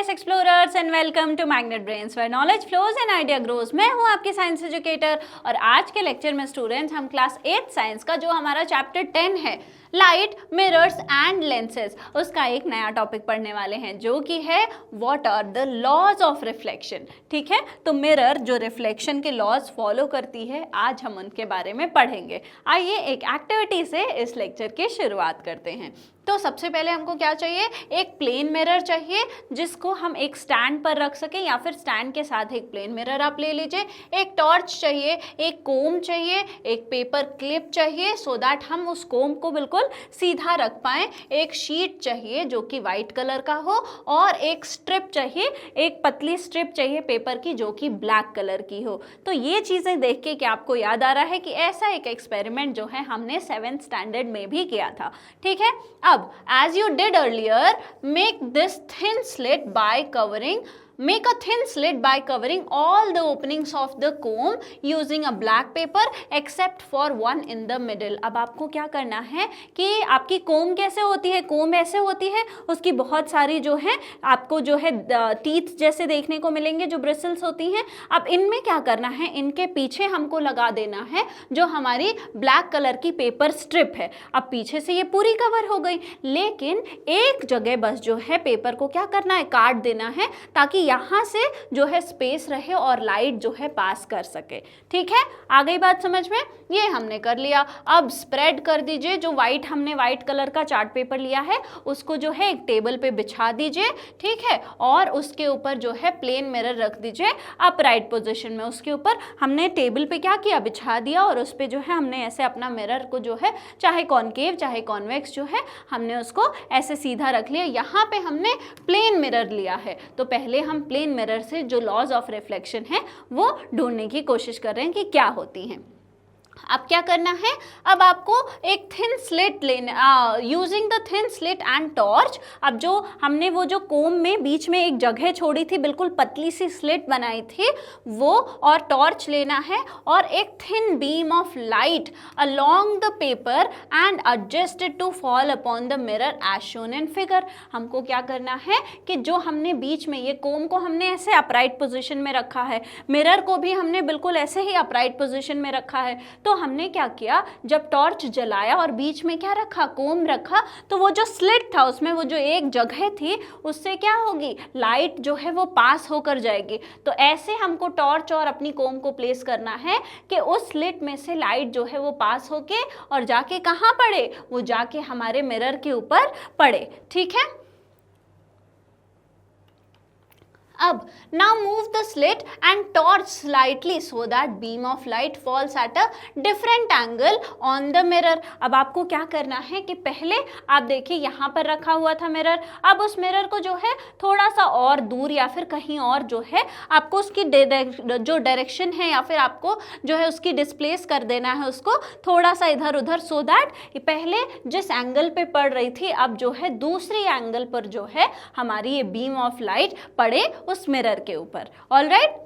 Space explorers and welcome to Magnet Brains where knowledge flows and idea grows. मैं हूं आपकी science educator और आज के लेक्चर में स्टूडेंट्स हम क्लास 8 साइंस का जो हमारा चैप्टर 10 है लाइट, मिरर्स एंड लेंसेज, उसका एक नया टॉपिक पढ़ने वाले हैं जो कि है what are the laws of reflection. ठीक है, तो मिरर जो रिफ्लेक्शन के लॉज फॉलो करती है, आज हम उनके बारे में पढ़ेंगे। आइए एक एक्टिविटी से इस लेक्चर की शुरुआत करते हैं। तो सबसे पहले हमको क्या चाहिए, एक प्लेन मिरर चाहिए जिसको हम एक स्टैंड पर रख सकें या फिर स्टैंड के साथ एक प्लेन मिरर आप ले लीजिए। एक टॉर्च चाहिए, एक कोम चाहिए, एक पेपर क्लिप चाहिए सो दैट हम उस कोम को बिल्कुल सीधा रख पाएं। एक शीट चाहिए जो कि वाइट कलर का हो और एक स्ट्रिप चाहिए, एक पतली स्ट्रिप चाहिए पेपर की जो कि ब्लैक कलर की हो। तो ये चीज़ें देख के क्या आपको याद आ रहा है कि ऐसा एक एक्सपेरिमेंट जो है हमने 7th स्टैंडर्ड में भी किया था। ठीक है, अब as you did earlier, make this thin slit by covering all the openings of the comb using a black paper except for one in the middle। अब आपको क्या करना है कि आपकी कोम कैसे होती है, कोम ऐसे होती है, उसकी बहुत सारी जो है आपको जो है टीथ जैसे देखने को मिलेंगे जो ब्रिसल्स होती हैं। अब इनमें क्या करना है, इनके पीछे हमको लगा देना है जो हमारी ब्लैक कलर की पेपर स्ट्रिप है। अब पीछे से ये पूरी कवर हो गई, लेकिन एक जगह बस जो है पेपर को क्या करना है, काट देना है ताकि यहाँ से जो है स्पेस रहे और लाइट जो है पास कर सके। ठीक है, आ गई बात समझ में, ये हमने कर लिया। अब स्प्रेड कर दीजिए, जो हमने वाइट कलर का चार्ट पेपर लिया है उसको जो है एक टेबल पे बिछा दीजिए। ठीक है, और उसके ऊपर जो है प्लेन मिरर रख दीजिए अपराइट पोजीशन में। उसके ऊपर हमने टेबल पे क्या किया, बिछा दिया और उस पे जो है हमने ऐसे अपना मिरर को जो है चाहे कॉनकेव चाहे कॉन्वेक्स जो है हमने उसको ऐसे सीधा रख लिया। यहाँ पे हमने प्लेन मिरर लिया है, तो पहले हम प्लेन मिरर से जो लॉज ऑफ रिफ्लेक्शन है वो ढूंढने की कोशिश कर रहे हैं कि क्या होती हैं। अब क्या करना है, अब आपको एक थिन स्लिट लेना, using the thin slit and torch. अब जो हमने वो जो कोम में बीच में एक जगह छोड़ी थी, बिल्कुल पतली सी स्लिट बनाई थी, वो और टॉर्च लेना है और एक thin beam of light along the paper and adjust it to fall upon the mirror as shown in figure. हमको क्या करना है कि जो हमने बीच में ये कोम को हमने ऐसे अपराइट पोजिशन में रखा है, मिरर को भी हमने बिल्कुल ऐसे ही अपराइट पोजिशन में रखा है। तो हमने क्या किया, जब टॉर्च जलाया और बीच में क्या रखा, कोम रखा, तो वो जो स्लिट था उसमें वो जो एक जगह थी उससे क्या होगी, लाइट जो है वो पास होकर जाएगी। तो ऐसे हमको टॉर्च और अपनी कोम को प्लेस करना है कि उस स्लिट में से लाइट जो है वो पास होके और जाके कहाँ पड़े, वो जाके हमारे मिरर के ऊपर पड़े। ठीक है, अब now move the slit and torch slightly so that beam of light falls at a different angle on the mirror। अब आपको क्या करना है कि पहले आप देखिए यहाँ पर रखा हुआ था मिरर, अब उस मिरर को जो है थोड़ा सा और दूर या फिर कहीं और जो है आपको उसकी जो डायरेक्शन है या फिर आपको जो है उसकी डिस्प्लेस कर देना है उसको थोड़ा सा इधर उधर, सो दैट पहले जिस एंगल पे पड़ रही थी अब जो है दूसरी एंगल पर जो है हमारी ये बीम ऑफ लाइट पड़े उस मिरर के ऊपर। Alright,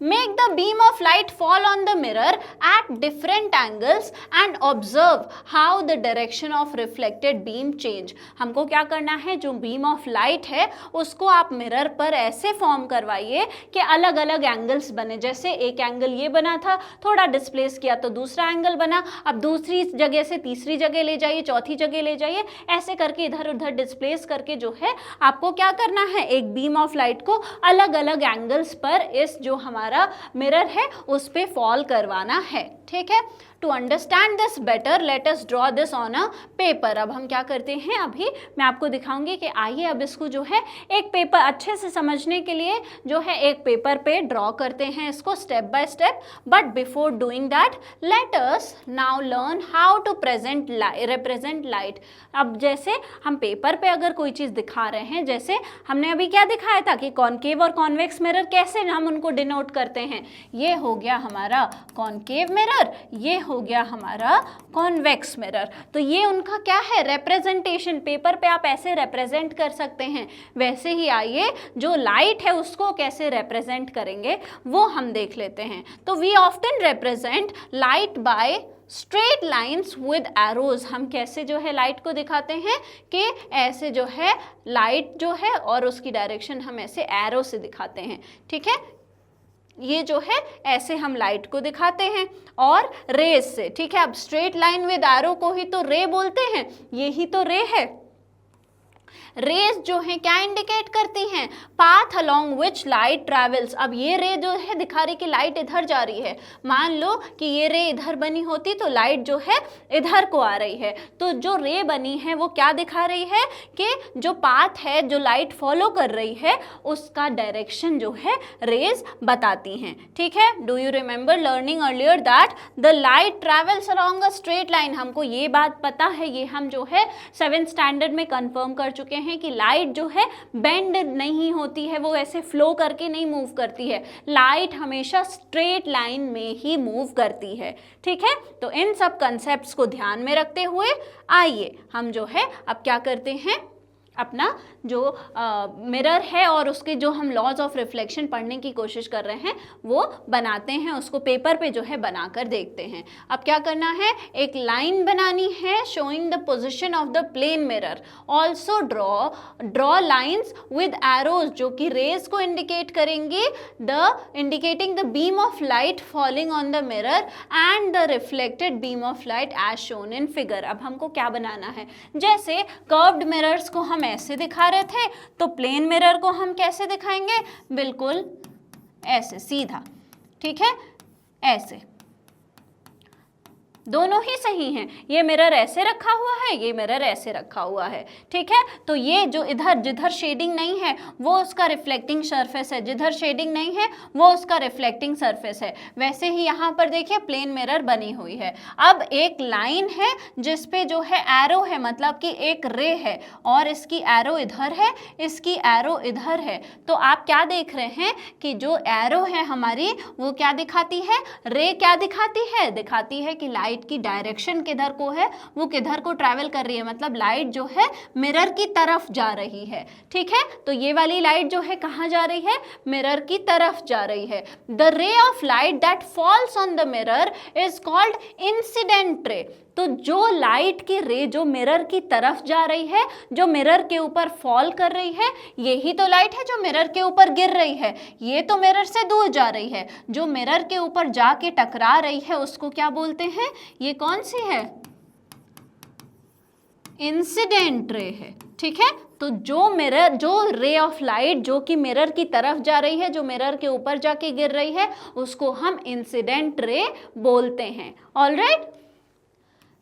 make the beam of light fall on the mirror at different angles and observe how the direction of reflected beam change। हमको क्या करना है, जो beam of light है उसको आप मिरर पर ऐसे फॉर्म करवाइए कि अलग अलग एंगल्स बने। जैसे एक एंगल ये बना था, थोड़ा डिस्प्लेस किया तो दूसरा एंगल बना, अब दूसरी जगह से तीसरी जगह ले जाइए, चौथी जगह ले जाइए, ऐसे करके इधर उधर डिस्प्लेस करके जो है आपको क्या करना है, एक बीम ऑफ लाइट को अलग अलग एंगल्स पर इस जो हमारा मिरर है उस पे फॉल करवाना है। ठीक है, to understand this better let us draw this on a paper. अब हम क्या करते हैं, अभी मैं आपको दिखाऊंगी कि आइए अब इसको जो है एक पेपर अच्छे से समझने के लिए जो है एक पेपर पे ड्रॉ करते हैं इसको step by step. But before doing that let us now learn how to represent light. अब जैसे हम पेपर पे अगर कोई चीज़ दिखा रहे हैं, जैसे हमने अभी क्या दिखाया था कि कॉनकेव और कॉन्वेक्स मिरर कैसे हम उनको डिनोट करते हैं, ये हो गया हमारा कॉनकेव मिरर, ये हो गया हमारा कॉन्वेक्स मिरर। तो ये उनका क्या है, रिप्रेजेंटेशन। पेपर पे आप ऐसे रिप्रेजेंट कर सकते हैं, वैसे ही आइए जो लाइट है उसको कैसे रिप्रेजेंट करेंगे वो हम देख लेते हैं। तो we often represent light by straight lines with arrows, हम कैसे जो है लाइट को दिखाते हैं कि ऐसे जो है लाइट जो है और उसकी डायरेक्शन हम ऐसे एरो से दिखाते हैं, ठीक है। ये जो है ऐसे हम लाइट को दिखाते हैं और रेज से, ठीक है। अब स्ट्रेट लाइन विद एरो को ही तो रे बोलते हैं, यही तो रे है। रेज जो है क्या इंडिकेट करती हैं, path along which light travels. अब ये रे जो है दिखा रही कि लाइट इधर जा रही है, मान लो कि ये रे इधर बनी होती तो लाइट जो है इधर को आ रही है, तो जो रे बनी है वो क्या दिखा रही है कि जो पाथ है जो लाइट फॉलो कर रही है उसका डायरेक्शन जो है रेज बताती हैं, ठीक है। Do you remember learning earlier that the light travels along a straight line, हमको ये बात पता है, ये हम जो है 7th स्टैंडर्ड में कंफर्म कर चुके हैं कि लाइट जो है बेंड नहीं होती है, वो ऐसे फ्लो करके नहीं मूव करती है, लाइट हमेशा स्ट्रेट लाइन में ही मूव करती है, ठीक है। तो इन सब कंसेप्ट्स को ध्यान में रखते हुए आइए हम जो है अब क्या करते हैं, अपना जो मिरर है और उसके जो हम लॉज ऑफ रिफ्लेक्शन पढ़ने की कोशिश कर रहे हैं वो बनाते हैं, उसको पेपर पे जो है बनाकर देखते हैं। अब क्या करना है, एक लाइन बनानी है showing the position of the plane mirror, also draw lines with arrows जो कि रेज को इंडिकेट करेंगे, indicating the beam of light falling on the mirror and the reflected beam of light as shown in figure. अब हमको क्या बनाना है, जैसे curved mirrors को हम ऐसे दिखा रहे थे तो प्लेन मिरर को हम कैसे दिखाएंगे, बिल्कुल ऐसे सीधा, ठीक है, ऐसे। दोनों ही सही हैं, ये मिरर ऐसे रखा हुआ है, ये मिरर ऐसे रखा हुआ है, ठीक है। तो ये जो इधर जिधर शेडिंग नहीं है वो उसका रिफ्लेक्टिंग सरफेस है, जिधर शेडिंग नहीं है वो उसका रिफ्लेक्टिंग सरफेस है। वैसे ही यहाँ पर देखिए प्लेन मिरर बनी हुई है। अब एक लाइन है जिस पे जो है एरो है, मतलब कि एक रे है और इसकी एरो इधर है, इसकी एरो इधर है। तो आप क्या देख रहे हैं कि जो एरो है हमारी वो क्या दिखाती है, रे क्या दिखाती है, दिखाती है कि लाइट की डायरेक्शन किधर को है, वो किधर को ट्रैवल कर रही है, मतलब लाइट जो है मिरर की तरफ जा रही है, ठीक है। तो ये वाली लाइट जो है कहाँ जा रही है, मिरर की तरफ जा रही है। The ray of light that falls on the mirror is called incident ray. तो जो लाइट की रे जो मिरर की तरफ जा रही है, जो मिरर के ऊपर फॉल कर रही है, यही तो लाइट है जो मिरर के ऊपर गिर रही है। ये तो मिरर से दूर जा रही है, जो मिरर के ऊपर जाके टकरा रही है उसको क्या बोलते हैं, ये कौन सी है, इंसिडेंट रे है, ठीक है। तो जो मिरर, जो रे ऑफ लाइट जो कि मिरर की तरफ जा रही है, जो मिरर के ऊपर जाके गिर रही है, उसको हम इंसिडेंट रे बोलते हैं। Alright,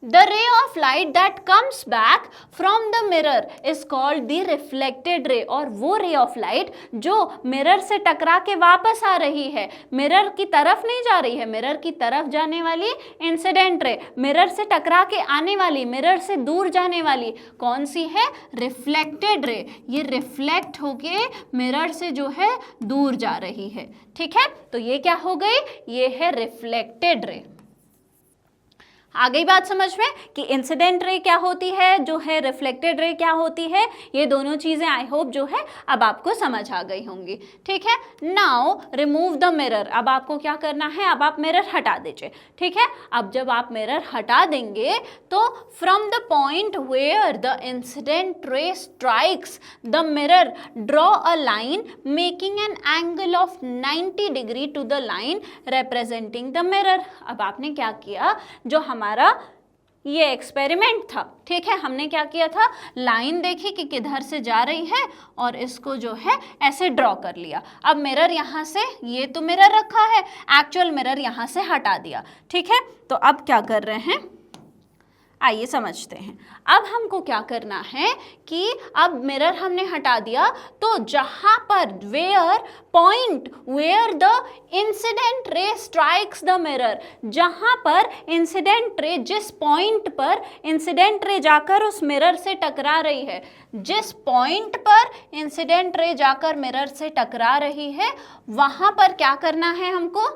the ray of light that comes back from the mirror is called the reflected ray। और वो ray of light जो मिरर से टकरा के वापस आ रही है, मिरर की तरफ नहीं जा रही है, मिरर की तरफ जाने वाली इंसिडेंट रे, मिरर से टकरा के आने वाली, मिरर से दूर जाने वाली कौन सी है, रिफ्लेक्टेड रे। ये रिफ्लेक्ट होके मिरर से जो है दूर जा रही है, ठीक है। तो ये क्या हो गई, ये है रिफ्लेक्टेड रे। आ गई बात समझ में कि इंसिडेंट रे क्या होती है, जो है रिफ्लेक्टेड रे क्या होती है, ये दोनों चीजें आई होप जो है अब आपको समझ आ गई होंगी, ठीक है। Now remove the mirror. अब आपको क्या करना है, अब आप मिरर हटा दीजिए, ठीक है। अब जब आप मिरर हटा देंगे तो from the point where the incident ray strikes the mirror draw a line making an angle of 90 degree to the line representing the mirror. अब आपने क्या किया, जो हमारा ये एक्सपेरिमेंट था, ठीक है, हमने क्या किया था, लाइन देखी कि किधर से जा रही है और इसको जो है ऐसे ड्रॉ कर लिया। अब मिरर यहाँ से, ये तो मिरर रखा है, एक्चुअल मिरर यहाँ से हटा दिया, ठीक है। तो अब क्या कर रहे हैं, आइए समझते हैं। अब हमको क्या करना है कि अब मिरर हमने हटा दिया, तो जहां पर where point where the incident ray strikes the mirror, जहां पर इंसिडेंट रे, जिस पॉइंट पर इंसिडेंट रे जाकर उस मिरर से टकरा रही है, जिस पॉइंट पर इंसिडेंट रे जाकर मिरर से टकरा रही है, वहां पर क्या करना है हमको,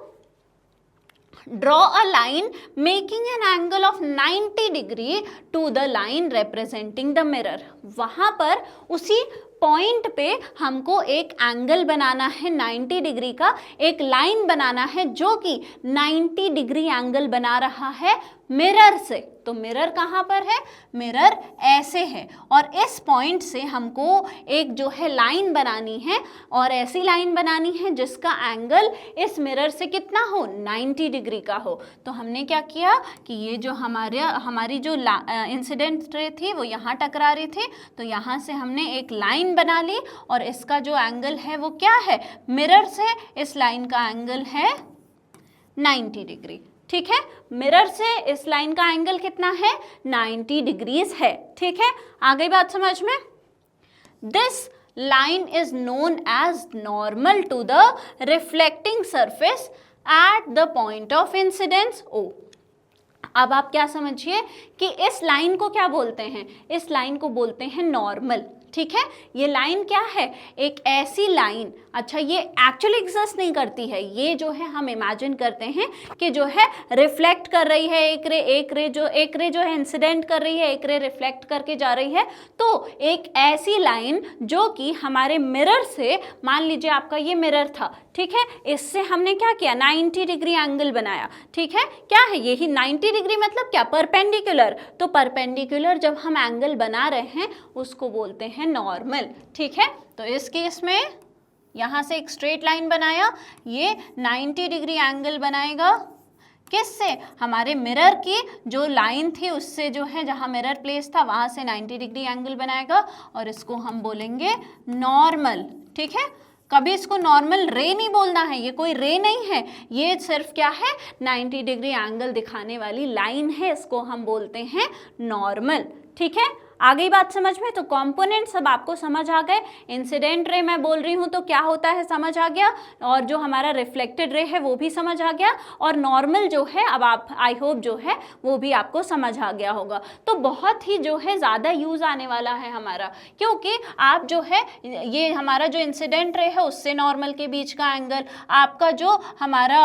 draw a line making an angle of 90 degree to the line representing the mirror। वहां पर उसी पॉइंट पे हमको एक एंगल बनाना है 90 डिग्री का, एक लाइन बनाना है जो कि 90 डिग्री एंगल बना रहा है मिरर से। तो मिरर कहाँ पर है, मिरर ऐसे है और इस पॉइंट से हमको एक जो है लाइन बनानी है और ऐसी लाइन बनानी है जिसका एंगल इस मिरर से कितना हो, 90 डिग्री का हो। तो हमने क्या किया कि ये जो हमारी जो इंसिडेंट रे थी वो यहाँ टकरा रही थी, तो यहाँ से हमने एक लाइन बना ली और इसका जो एंगल है वो क्या है, मिरर से इस लाइन का एंगल है 90 डिग्री। ठीक है, मिरर से इस लाइन का एंगल कितना है, 90 डिग्रीज है। ठीक है, आ गई बात समझ में। This line is known as normal to the reflecting surface at the point of incidence O। अब आप क्या समझिए कि इस लाइन को क्या बोलते हैं, इस लाइन को बोलते हैं नॉर्मल। ठीक है, ये लाइन क्या है, एक ऐसी लाइन, अच्छा ये एक्चुअली एग्जिस्ट नहीं करती है, ये जो है हम इमेजिन करते हैं कि जो है रिफ्लेक्ट कर रही है एक रे जो है इंसिडेंट कर रही है, एक रे रिफ्लेक्ट करके जा रही है। तो एक ऐसी लाइन जो कि हमारे मिरर से, मान लीजिए आपका ये मिरर था, ठीक है, इससे हमने क्या किया, 90 डिग्री एंगल बनाया। ठीक है, क्या है यही 90 डिग्री मतलब क्या, परपेंडिकुलर। तो परपेंडिकुलर जब हम एंगल बना रहे हैं उसको बोलते हैं नॉर्मल। ठीक है, तो इस केस में यहाँ से एक स्ट्रेट लाइन बनाया, ये 90 डिग्री एंगल बनाएगा किससे, हमारे मिरर की जो लाइन थी उससे, जो है जहाँ मिरर प्लेस था वहाँ से 90 डिग्री एंगल बनाएगा और इसको हम बोलेंगे नॉर्मल। ठीक है, कभी इसको नॉर्मल रे नहीं बोलना है, ये कोई रे नहीं है, ये सिर्फ क्या है 90 डिग्री एंगल दिखाने वाली लाइन है, इसको हम बोलते हैं नॉर्मल। ठीक है, आ गई बात समझ में। तो कंपोनेंट सब आपको समझ आ गए, इंसिडेंट रे मैं बोल रही हूँ तो क्या होता है समझ आ गया, और जो हमारा रिफ्लेक्टेड रे है वो भी समझ आ गया, और नॉर्मल जो है अब आप आई होप जो है वो भी आपको समझ आ गया होगा। तो बहुत ही जो है ज़्यादा यूज़ आने वाला है हमारा, क्योंकि आप जो है ये हमारा जो इंसिडेंट रे है उससे नॉर्मल के बीच का एंगल, आपका जो हमारा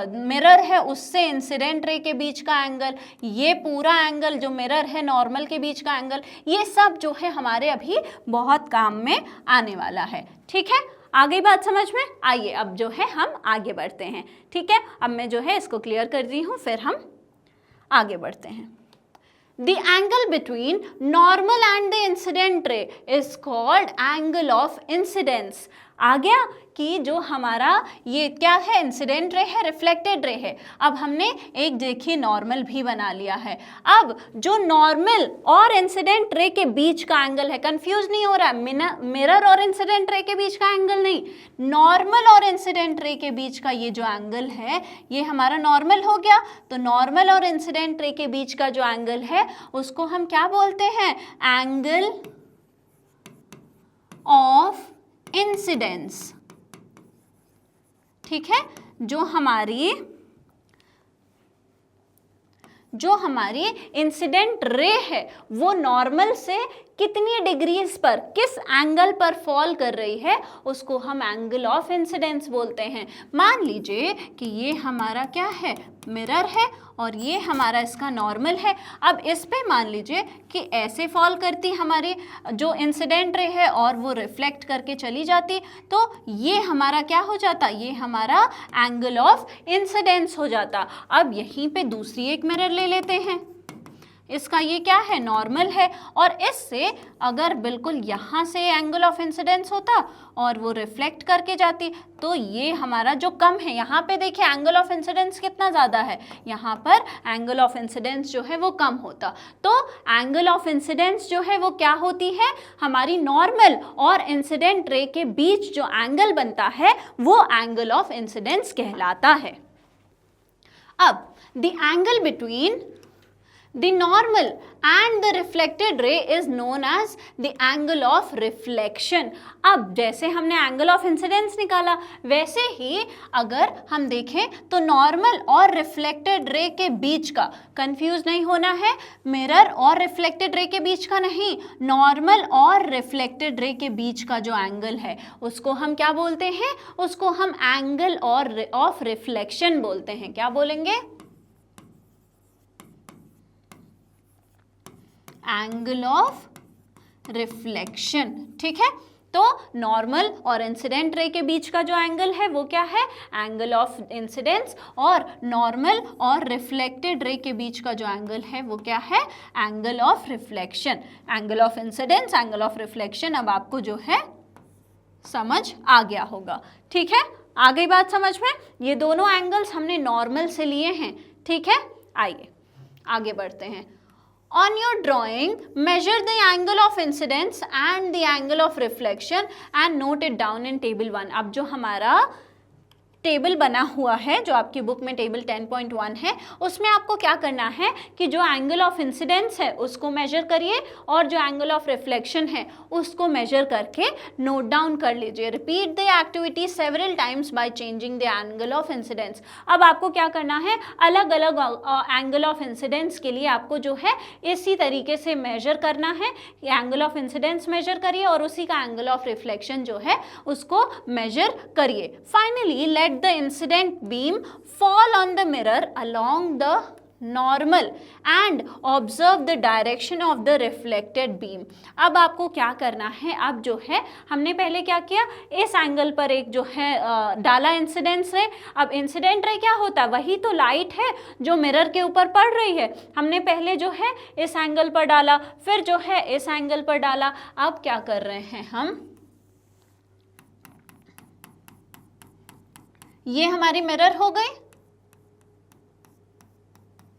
मिरर है उससे इंसिडेंट रे के बीच का एंगल, ये पूरा एंगल जो मिरर है नॉर्मल के बीच का एंगल, ये सब जो है हमारे अभी बहुत काम में आने वाला है। ठीक है, आ गई बात समझ में। आइए अब जो है हम आगे बढ़ते हैं। ठीक है, अब मैं जो है इसको क्लियर कर रही हूँ, फिर हम आगे बढ़ते हैं। The angle between normal and the incident ray is called angle of incidence। आ गया कि जो हमारा ये क्या है, इंसिडेंट रे है, रिफ्लेक्टेड रे है। अब हमने एक देखिए नॉर्मल भी बना लिया है। अब जो नॉर्मल और इंसिडेंट रे के बीच का एंगल है, कंफ्यूज नहीं हो रहा है, मिरर और इंसिडेंट रे के बीच का एंगल नहीं, नॉर्मल और इंसिडेंट रे के बीच का ये जो एंगल है ये हमारा नॉर्मल हो गया। तो नॉर्मल और इंसिडेंट रे के बीच का जो एंगल है उसको हम क्या बोलते हैं, एंगल ऑफ इंसिडेंस। ठीक है, जो हमारी इंसिडेंट रे है वो नॉर्मल से कितनी डिग्रीज पर, किस एंगल पर फॉल कर रही है, उसको हम एंगल ऑफ इंसिडेंस बोलते हैं। मान लीजिए कि ये हमारा क्या है, मिरर है और ये हमारा इसका नॉर्मल है। अब इस पे मान लीजिए कि ऐसे फॉल करती हमारी जो इंसिडेंट रे है और वो रिफ्लेक्ट करके चली जाती, तो ये हमारा क्या हो जाता, ये हमारा एंगल ऑफ इंसिडेंस हो जाता। अब यहीं पे दूसरी एक मिरर ले लेते हैं, इसका ये क्या है, नॉर्मल है, और इससे अगर बिल्कुल यहाँ से एंगल ऑफ इंसिडेंस होता और वो रिफ्लेक्ट करके जाती, तो ये हमारा जो कम है, यहाँ पे देखिए एंगल ऑफ इंसिडेंस कितना ज़्यादा है, यहाँ पर एंगल ऑफ इंसिडेंस जो है वो कम होता। तो एंगल ऑफ इंसिडेंस जो है वो क्या होती है, हमारी नॉर्मल और इंसिडेंट रे के बीच जो एंगल बनता है वो एंगल ऑफ इंसिडेंस कहलाता है। अब the angle between the normal and the reflected ray is known as the angle of reflection। अब जैसे हमने angle of incidence निकाला, वैसे ही अगर हम देखें तो नॉर्मल और रिफ्लेक्टेड रे के बीच का, कंफ्यूज नहीं होना है, मिरर और रिफ्लेक्टेड रे के बीच का नहीं, नॉर्मल और रिफ्लेक्टेड रे के बीच का जो एंगल है उसको हम क्या बोलते हैं, उसको हम एंगल ऑफ रिफ्लेक्शन बोलते हैं। क्या बोलेंगे, एंगल ऑफ रिफ्लेक्शन। ठीक है, तो नॉर्मल और इंसिडेंट रे के बीच का जो एंगल है वो क्या है, एंगल ऑफ इंसिडेंस, और नॉर्मल और रिफ्लेक्टेड रे के बीच का जो एंगल है वो क्या है, angle of reflection. Angle of incidence, angle of reflection, अब आपको जो है समझ आ गया होगा। ठीक है, आ गई बात समझ में। ये दोनों एंगल्स हमने नॉर्मल से लिए हैं। ठीक है, आइए आगे बढ़ते हैं। On your drawing, measure the angle of incidence and the angle of reflection and note it down in table 1। अब जो हमारा टेबल बना हुआ है, जो आपकी बुक में टेबल 10.1 है, उसमें आपको क्या करना है कि जो एंगल ऑफ इंसिडेंस है उसको मेजर करिए और जो एंगल ऑफ रिफ्लेक्शन है उसको मेजर करके नोट डाउन कर लीजिए। Repeat the activity several times by changing the angle of incidence. अब आपको क्या करना है, अलग अलग एंगल ऑफ इंसिडेंस के लिए आपको जो है इसी तरीके से मेजर करना है। एंगल ऑफ इंसिडेंस मेजर करिए और उसी का एंगल ऑफ रिफ्लेक्शन जो है उसको मेजर करिए। Finally let the incident beam fall on the mirror along the normal and observe the direction of the reflected beam। अब आपको क्या करना है, अब जो है हमने पहले क्या किया, इस एंगल पर एक जो है डाला इंसिडेंस रे। अब इंसिडेंट रे क्या होता है, वही तो लाइट है जो मिरर के ऊपर पड़ रही है। हमने पहले जो है इस एंगल पर डाला, फिर जो है इस एंगल पर डाला। अब क्या कर रहे हैं हम, ये हमारी मिरर हो गई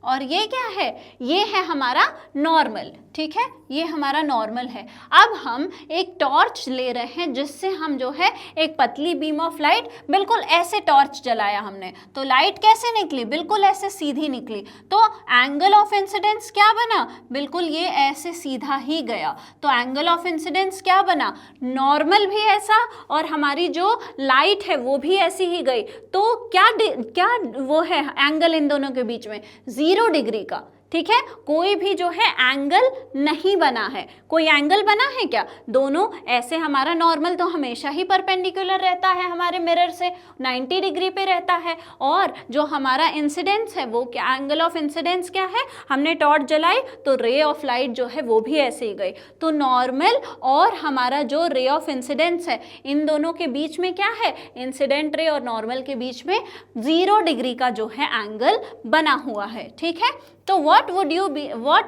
और ये क्या है, ये है हमारा नॉर्मल। ठीक है, ये हमारा नॉर्मल है। अब हम एक टॉर्च ले रहे हैं जिससे हम जो है एक पतली बीम ऑफ लाइट, बिल्कुल ऐसे टॉर्च जलाया हमने तो लाइट कैसे निकली, बिल्कुल ऐसे सीधी निकली। तो एंगल ऑफ इंसिडेंस क्या बना, बिल्कुल ये ऐसे सीधा ही गया। तो एंगल ऑफ इंसिडेंस क्या बना, नॉर्मल भी ऐसा और हमारी जो लाइट है वो भी ऐसी ही गई। तो क्या वो है एंगल इन दोनों के बीच में, 0 डिग्री का। ठीक है, कोई भी जो है एंगल नहीं बना है। कोई एंगल बना है क्या, दोनों ऐसे, हमारा नॉर्मल तो हमेशा ही परपेंडिकुलर रहता है हमारे मिरर से, 90 डिग्री पे रहता है। और जो हमारा इंसिडेंस है वो क्या, एंगल ऑफ इंसिडेंस क्या है, हमने टॉर्च जलाई तो रे ऑफ लाइट जो है वो भी ऐसे ही गई। तो नॉर्मल और हमारा जो रे ऑफ इंसिडेंस है इन दोनों के बीच में क्या है, इंसिडेंट रे और नॉर्मल के बीच में 0 डिग्री का जो है एंगल बना हुआ है। ठीक है, तो what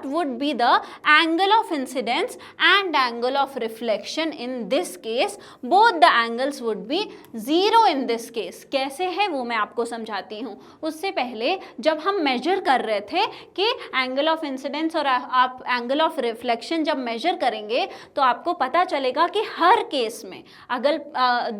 would be the angle of incidence and angle of reflection in this case? Both the angles would be 0 in this case। कैसे है वो मैं आपको समझाती हूँ। उससे पहले जब हम मेजर कर रहे थे कि एंगल ऑफ इंसिडेंस और आप एंगल ऑफ रिफ्लेक्शन जब मेजर करेंगे तो आपको पता चलेगा कि हर केस में अगर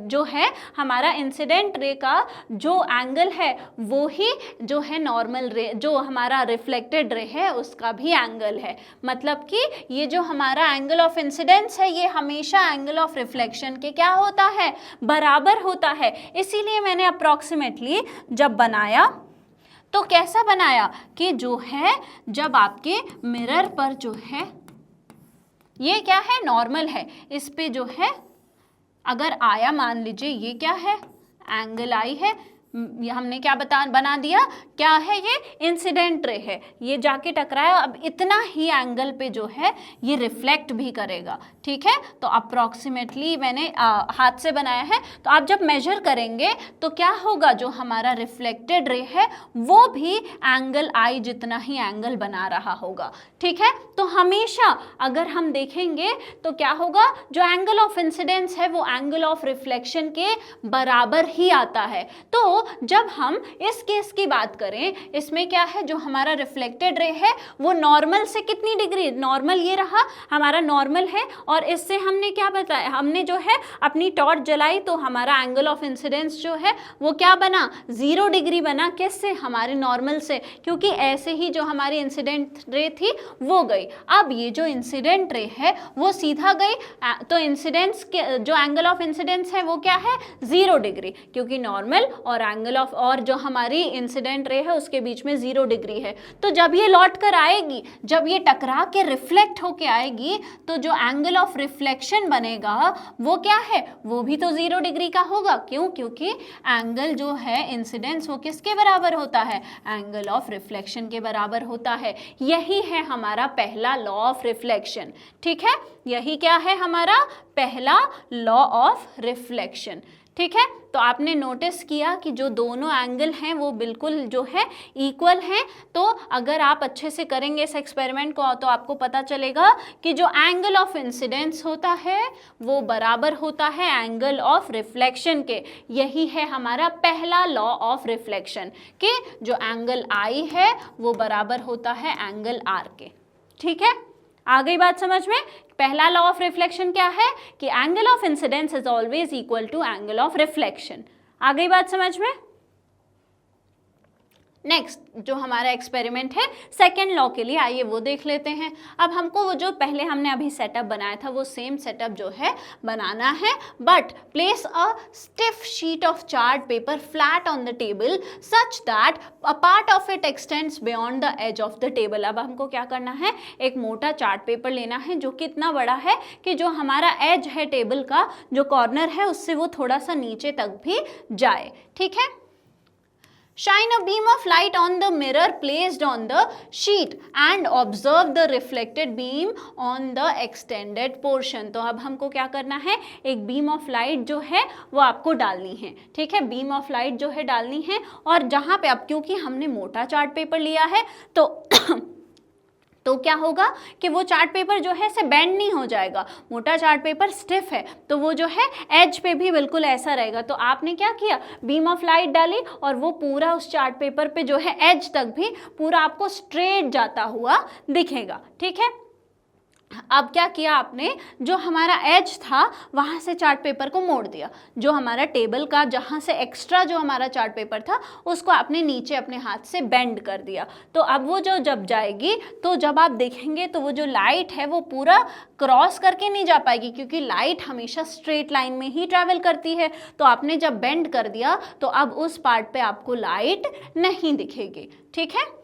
जो है हमारा इंसिडेंट रे का जो एंगल है वो ही जो है नॉर्मल रे, जो हमारा रिफ्लेक्टेड रे है उसका भी एंगल है। मतलब कि ये जो हमारा एंगल ऑफ इंसिडेंस है ये हमेशा एंगल ऑफ रिफ्लेक्शन के क्या होता है, बराबर होता है। इसीलिए मैंने अप्रॉक्सीमेटली जब बनाया तो कैसा बनाया कि जो है जब आपके मिरर पर जो है ये क्या है, नॉर्मल है, इस पे जो है अगर आया, मान लीजिए ये क्या है, एंगल आई है, ये हमने क्या बना दिया, क्या है ये, इंसिडेंट रे है, ये जाके टकराया। अब इतना ही एंगल पे जो है ये रिफ्लेक्ट भी करेगा। ठीक है, तो अप्रॉक्सीमेटली मैंने हाथ से बनाया है। तो आप जब मेजर करेंगे तो क्या होगा, जो हमारा रिफ्लेक्टेड रे है वो भी एंगल आई जितना ही एंगल बना रहा होगा। ठीक है, तो हमेशा अगर हम देखेंगे तो क्या होगा, जो एंगल ऑफ इंसिडेंस है वो एंगल ऑफ रिफ्लेक्शन के बराबर ही आता है। तो जब हम इस केस की बात करें, इसमें क्या है, जो हमारा रिफ्लेक्टेड रे है वो नॉर्मल से कितनी डिग्री, नॉर्मल ये रहा हमारा नॉर्मल है, और इससे हमने क्या बताया, हमने जो है अपनी टॉर्च जलाई तो हमारा एंगल ऑफ इंसिडेंस जो है वो क्या बना, 0 डिग्री बना। किससे, हमारे नॉर्मल से, क्योंकि ऐसे ही जो हमारी इंसिडेंट रे थी वो गई। अब ये जो इंसिडेंट रे है वो सीधा गई, तो इंसिडेंस के जो एंगल ऑफ इंसिडेंस है वो क्या है, 0 डिग्री, क्योंकि नॉर्मल और एंगल ऑफ और जो हमारी इंसिडेंट रे है उसके बीच में 0 डिग्री है। तो जब ये लौट कर आएगी, जब ये टकरा के रिफ्लेक्ट होके आएगी तो जो एंगल ऑफ रिफ्लेक्शन बनेगा वो क्या है, वो भी तो 0 डिग्री का होगा। क्यों, क्योंकि एंगल जो है इंसिडेंस वो किसके बराबर होता है, एंगल ऑफ रिफ्लेक्शन के बराबर होता है। यही है हमारा पहला लॉ ऑफ रिफ्लेक्शन। ठीक है, यही क्या है हमारा पहला लॉ ऑफ रिफ्लेक्शन। ठीक है, तो आपने नोटिस किया कि जो दोनों एंगल हैं वो बिल्कुल जो है इक्वल हैं। तो अगर आप अच्छे से करेंगे इस एक्सपेरिमेंट को तो आपको पता चलेगा कि जो एंगल ऑफ इंसिडेंस होता है वो बराबर होता है एंगल ऑफ रिफ्लेक्शन के। यही है हमारा पहला लॉ ऑफ रिफ्लेक्शन कि जो एंगल आई है वो बराबर होता है एंगल आर के। ठीक है, आ गई बात समझ में। पहला लॉ ऑफ रिफ्लेक्शन क्या है कि angle of incidence is always equal to angle of reflection. आ गई बात समझ में। नेक्स्ट जो हमारा एक्सपेरिमेंट है सेकेंड लॉ के लिए, आइए वो देख लेते हैं। अब हमको वो जो पहले हमने अभी सेटअप बनाया था वो सेम सेटअप जो है बनाना है, but place a stiff sheet of chart paper flat on the table such that a part of it extends beyond the edge of the table. अब हमको क्या करना है, एक मोटा चार्ट पेपर लेना है जो कितना बड़ा है कि जो हमारा एज है टेबल का जो कॉर्नर है उससे वो थोड़ा सा नीचे तक भी जाए। ठीक है, shine a beam of light on the mirror placed on the sheet and observe the reflected beam on the extended portion। तो अब हमको क्या करना है, एक बीम ऑफ लाइट जो है वो आपको डालनी है। ठीक है, बीम ऑफ लाइट जो है डालनी है, और जहाँ पे अब क्योंकि हमने मोटा चार्ट पेपर लिया है तो क्या होगा कि वो चार्ट पेपर जो है ऐसे बेंड नहीं हो जाएगा। मोटा चार्ट पेपर स्टिफ है तो वो जो है एज पे भी बिल्कुल ऐसा रहेगा। तो आपने क्या किया, बीम ऑफ लाइट डाली और वो पूरा उस चार्ट पेपर पे जो है एज तक भी पूरा आपको स्ट्रेट जाता हुआ दिखेगा। ठीक है, अब क्या किया आपने, जो हमारा एज था वहाँ से चार्ट पेपर को मोड़ दिया, जो हमारा टेबल का जहाँ से एक्स्ट्रा जो हमारा चार्ट पेपर था उसको आपने नीचे अपने हाथ से बेंड कर दिया। तो अब वो जो जब जाएगी तो जब आप देखेंगे तो वो जो लाइट है वो पूरा क्रॉस करके नहीं जा पाएगी, क्योंकि लाइट हमेशा स्ट्रेट लाइन में ही ट्रैवल करती है। तो आपने जब बेंड कर दिया तो अब उस पार्ट पे आपको लाइट नहीं दिखेगी। ठीक है,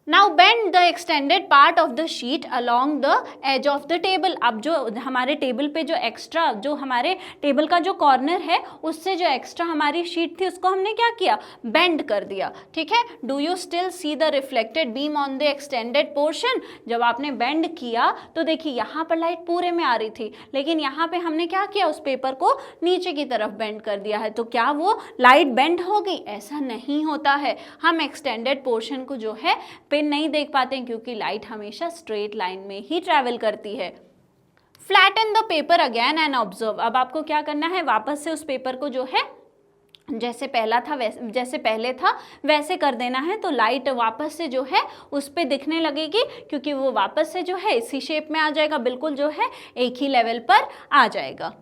Now bend the extended part of the sheet along the edge of the table। अब जो हमारे टेबल पे जो एक्स्ट्रा जो हमारे टेबल का जो कॉर्नर है उससे जो एक्स्ट्रा हमारी शीट थी उसको हमने क्या किया, बेंड कर दिया। ठीक है, do you still see the reflected beam on the extended portion. जब आपने बेंड किया तो देखिए यहाँ पर लाइट पूरे में आ रही थी, लेकिन यहाँ पे हमने क्या किया, उस पेपर को नीचे की तरफ बेंड कर दिया है। तो क्या वो लाइट बेंड हो गई? ऐसा नहीं होता है। हम एक्सटेंडेड पोर्शन को जो है पिन नहीं देख पाते हैं, क्योंकि लाइट हमेशा स्ट्रेट लाइन में ही ट्रैवल करती है। Flatten the paper again and observe. अब आपको क्या करना है, वापस से उस पेपर को जो है जैसे पहले था वैसे कर देना है। तो लाइट वापस से जो है उस पे दिखने लगेगी, क्योंकि वो वापस से जो है इसी शेप में आ जाएगा, बिल्कुल जो है एक ही लेवल पर आ जाएगा।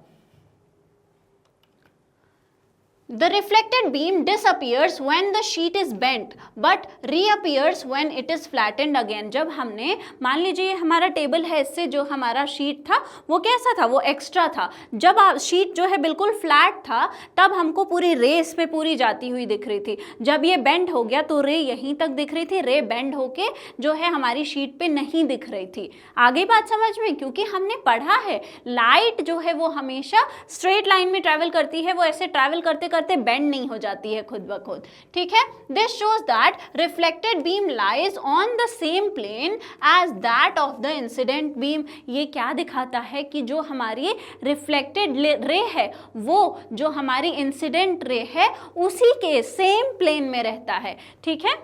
The reflected beam disappears when the sheet is bent but reappears when it is flattened again। जब हमने मान लीजिए हमारा टेबल है, इससे जो हमारा शीट था वो कैसा था, वो एक्स्ट्रा था। जब शीट जो है बिल्कुल फ्लैट था तब हमको पूरी रे इस पे पूरी जाती हुई दिख रही थी। जब ये बेंड हो गया तो रे यहीं तक दिख रही थी, रे बेंड होके जो है हमारी शीट पे नहीं दिख रही थी। आगे बात समझ में, क्योंकि हमने पढ़ा है लाइट जो है वो हमेशा स्ट्रेट लाइन में ट्रैवल करती है, वो ऐसे ट्रैवल करते करते बेंड नहीं हो जाती है खुद ब खुद। ठीक है, this shows that reflected beam lies on the same plane as that of the incident beam. ये क्या दिखाता है कि जो हमारी रिफ्लेक्टेड रे है वो जो हमारी इंसिडेंट रे है उसी के सेम प्लेन में रहता है। ठीक है,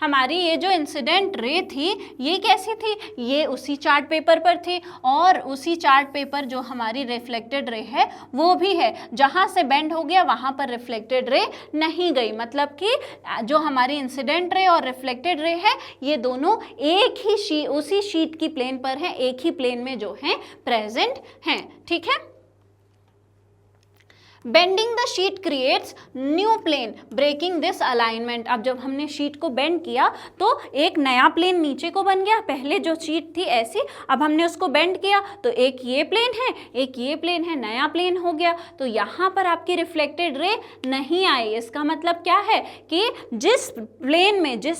हमारी ये जो इंसिडेंट रे थी ये कैसी थी, ये उसी चार्ट पेपर पर थी, और उसी चार्ट पेपर जो हमारी रिफ्लेक्टेड रे है वो भी है। जहाँ से बेंड हो गया वहाँ पर रिफ्लेक्टेड रे नहीं गई, मतलब कि जो हमारी इंसिडेंट रे और रिफ्लेक्टेड रे है ये दोनों एक ही उसी शीट की प्लेन पर हैं, एक ही प्लेन में जो हैं प्रेजेंट हैं। ठीक है, bending the sheet creates new plane breaking this alignment. अब जब हमने शीट को बेंड किया तो एक नया प्लेन नीचे को बन गया। पहले जो शीट थी ऐसी, अब हमने उसको बेंड किया तो एक ये प्लेन है, एक ये प्लेन है, नया प्लेन हो गया। तो यहाँ पर आपकी रिफ्लेक्टेड रे नहीं आई। इसका मतलब क्या है कि जिस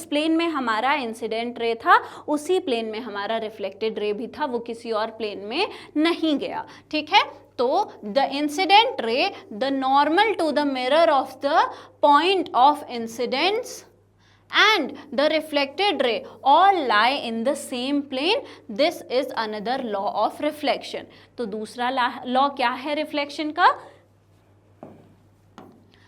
प्लेन में हमारा इंसिडेंट रे था उसी प्लेन में हमारा रिफ्लेक्टेड रे भी था, वो किसी और प्लेन में नहीं गया। ठीक है, तो the incident ray the normal to the mirror of the point of incidence and the reflected ray all lie in the same plane, this is another law of reflection. तो दूसरा लॉ क्या है रिफ्लेक्शन का?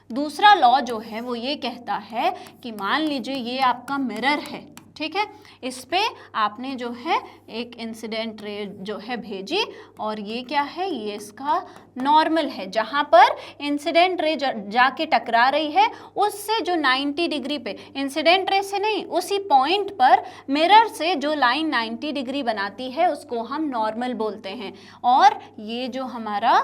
दूसरा law जो है वो ये कहता है कि मान लीजिए ये आपका मिरर है, ठीक है, इस पे आपने जो है एक इंसिडेंट रे जो है भेजी और ये क्या है, ये इसका नॉर्मल है जहाँ पर इंसिडेंट रे जाके टकरा रही है उससे जो 90 डिग्री पे, इंसिडेंट रे से नहीं, उसी पॉइंट पर मिरर से जो लाइन 90 डिग्री बनाती है उसको हम नॉर्मल बोलते हैं। और ये जो हमारा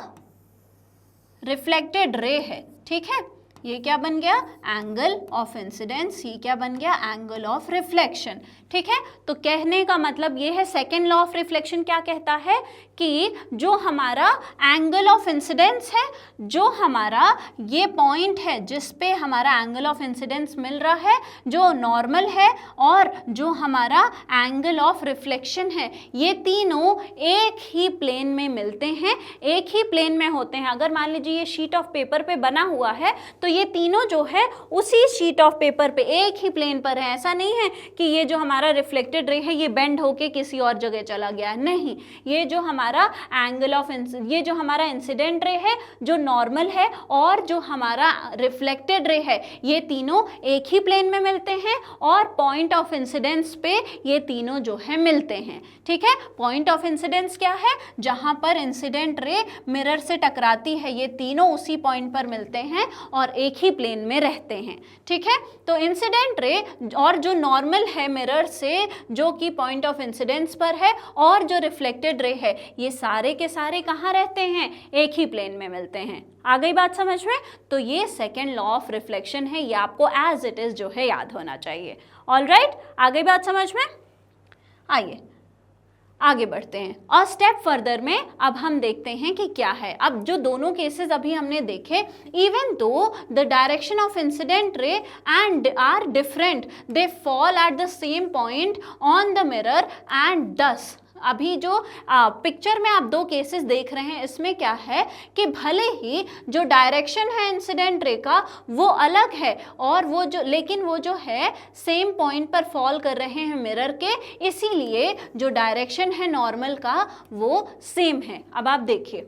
रिफ्लेक्टेड रे है, ठीक है, ये क्या बन गया, एंगल ऑफ इंसिडेंस, ये क्या बन गया, एंगल ऑफ रिफ्लेक्शन, ठीक है। तो कहने का मतलब ये है, सेकेंड लॉ ऑफ रिफ्लेक्शन क्या कहता है कि जो हमारा एंगल ऑफ इंसिडेंस है, जो हमारा ये पॉइंट है जिस पे हमारा एंगल ऑफ इंसिडेंस मिल रहा है जो नॉर्मल है, और जो हमारा एंगल ऑफ रिफ्लेक्शन है, ये तीनों एक ही प्लेन में मिलते हैं, एक ही प्लेन में होते हैं। अगर मान लीजिए ये शीट ऑफ पेपर पे बना हुआ है तो ये तीनों जो है उसी शीट ऑफ पेपर पे एक ही प्लेन पर है। ऐसा नहीं है कि ये जो हमारा रिफ्लेक्टेड रे है ये बेंड होके किसी और जगह चला गया है, नहीं, ये जो हमारा एंगल ऑफ ये जो हमारा इंसिडेंट रे है जो नॉर्मल है और जो हमारा रिफ्लेक्टेड रे है, ये तीनों एक ही प्लेन में मिलते हैं और पॉइंट ऑफ इंसिडेंस पे ये तीनों जो है मिलते हैं, ठीक है। पॉइंट ऑफ इंसिडेंस क्या है, जहां पर इंसिडेंट रे मिरर से टकराती है, ये तीनों उसी पॉइंट पर मिलते हैं और एक ही प्लेन में रहते हैं, ठीक है। तो इंसिडेंट रे और जो नॉर्मल है मिरर से जो कि पॉइंट ऑफ इंसिडेंस पर है, और जो रिफ्लेक्टेड रे है, ये सारे के सारे कहाँ रहते हैं, एक ही प्लेन में मिलते हैं। आ गई बात समझ में? तो ये सेकेंड लॉ ऑफ रिफ्लेक्शन है, ये आपको एज इट इज जो है याद होना चाहिए। ऑलराइट, आ गई बात समझ में? आइए आगे बढ़ते हैं और स्टेप फर्दर में अब हम देखते हैं कि क्या है। अब जो दोनों केसेस अभी हमने देखे, even though the direction of incident ray and are different, they fall at the same point on the mirror and thus. अभी जो पिक्चर में आप दो केसेस देख रहे हैं, इसमें क्या है कि भले ही जो डायरेक्शन है इंसिडेंट रे का वो अलग है और वो जो, लेकिन वो जो है सेम पॉइंट पर फॉल कर रहे हैं मिरर के, इसीलिए जो डायरेक्शन है नॉर्मल का वो सेम है। अब आप देखिए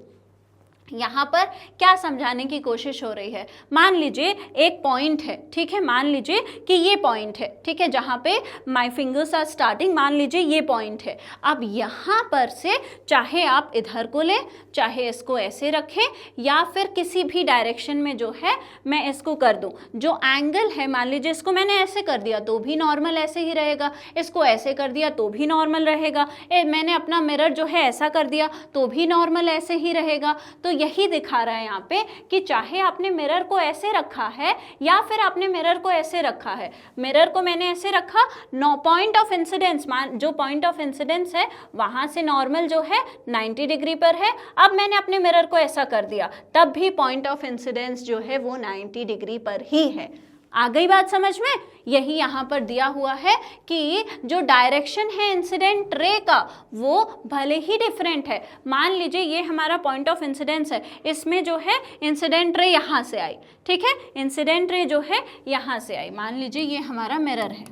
यहाँ पर क्या समझाने की कोशिश हो रही है। मान लीजिए एक पॉइंट है, ठीक है, मान लीजिए कि ये पॉइंट है, ठीक है, जहाँ पे माय फिंगर्स आर स्टार्टिंग, मान लीजिए ये पॉइंट है। अब यहाँ पर से चाहे आप इधर को लें, चाहे इसको ऐसे रखें, या फिर किसी भी डायरेक्शन में जो है मैं इसको कर दूँ, जो एंगल है मान लीजिए इसको मैंने ऐसे कर दिया तो भी नॉर्मल ऐसे ही रहेगा, इसको ऐसे कर दिया तो भी नॉर्मल रहेगा, मैंने अपना मिरर जो है ऐसा कर दिया तो भी नॉर्मल ऐसे ही रहेगा। तो यही दिखा रहा है यहाँ पे कि चाहे आपने मिरर को ऐसे रखा है या फिर आपने मिरर को ऐसे रखा है, मिरर को मैंने ऐसे रखा, नो पॉइंट ऑफ इंसिडेंस, जो पॉइंट ऑफ इंसिडेंस है वहां से नॉर्मल जो है 90 डिग्री पर है। अब मैंने अपने मिरर को ऐसा कर दिया, तब भी पॉइंट ऑफ इंसिडेंस जो है वो 90 डिग्री पर ही है। आ गई बात समझ में? यही यहाँ पर दिया हुआ है कि जो डायरेक्शन है इंसिडेंट रे का वो भले ही डिफरेंट है। मान लीजिए ये हमारा पॉइंट ऑफ इंसिडेंस है, इसमें जो है इंसिडेंट रे यहाँ से आई, ठीक है, इंसिडेंट रे जो है यहाँ से आई। मान लीजिए ये हमारा मिरर है,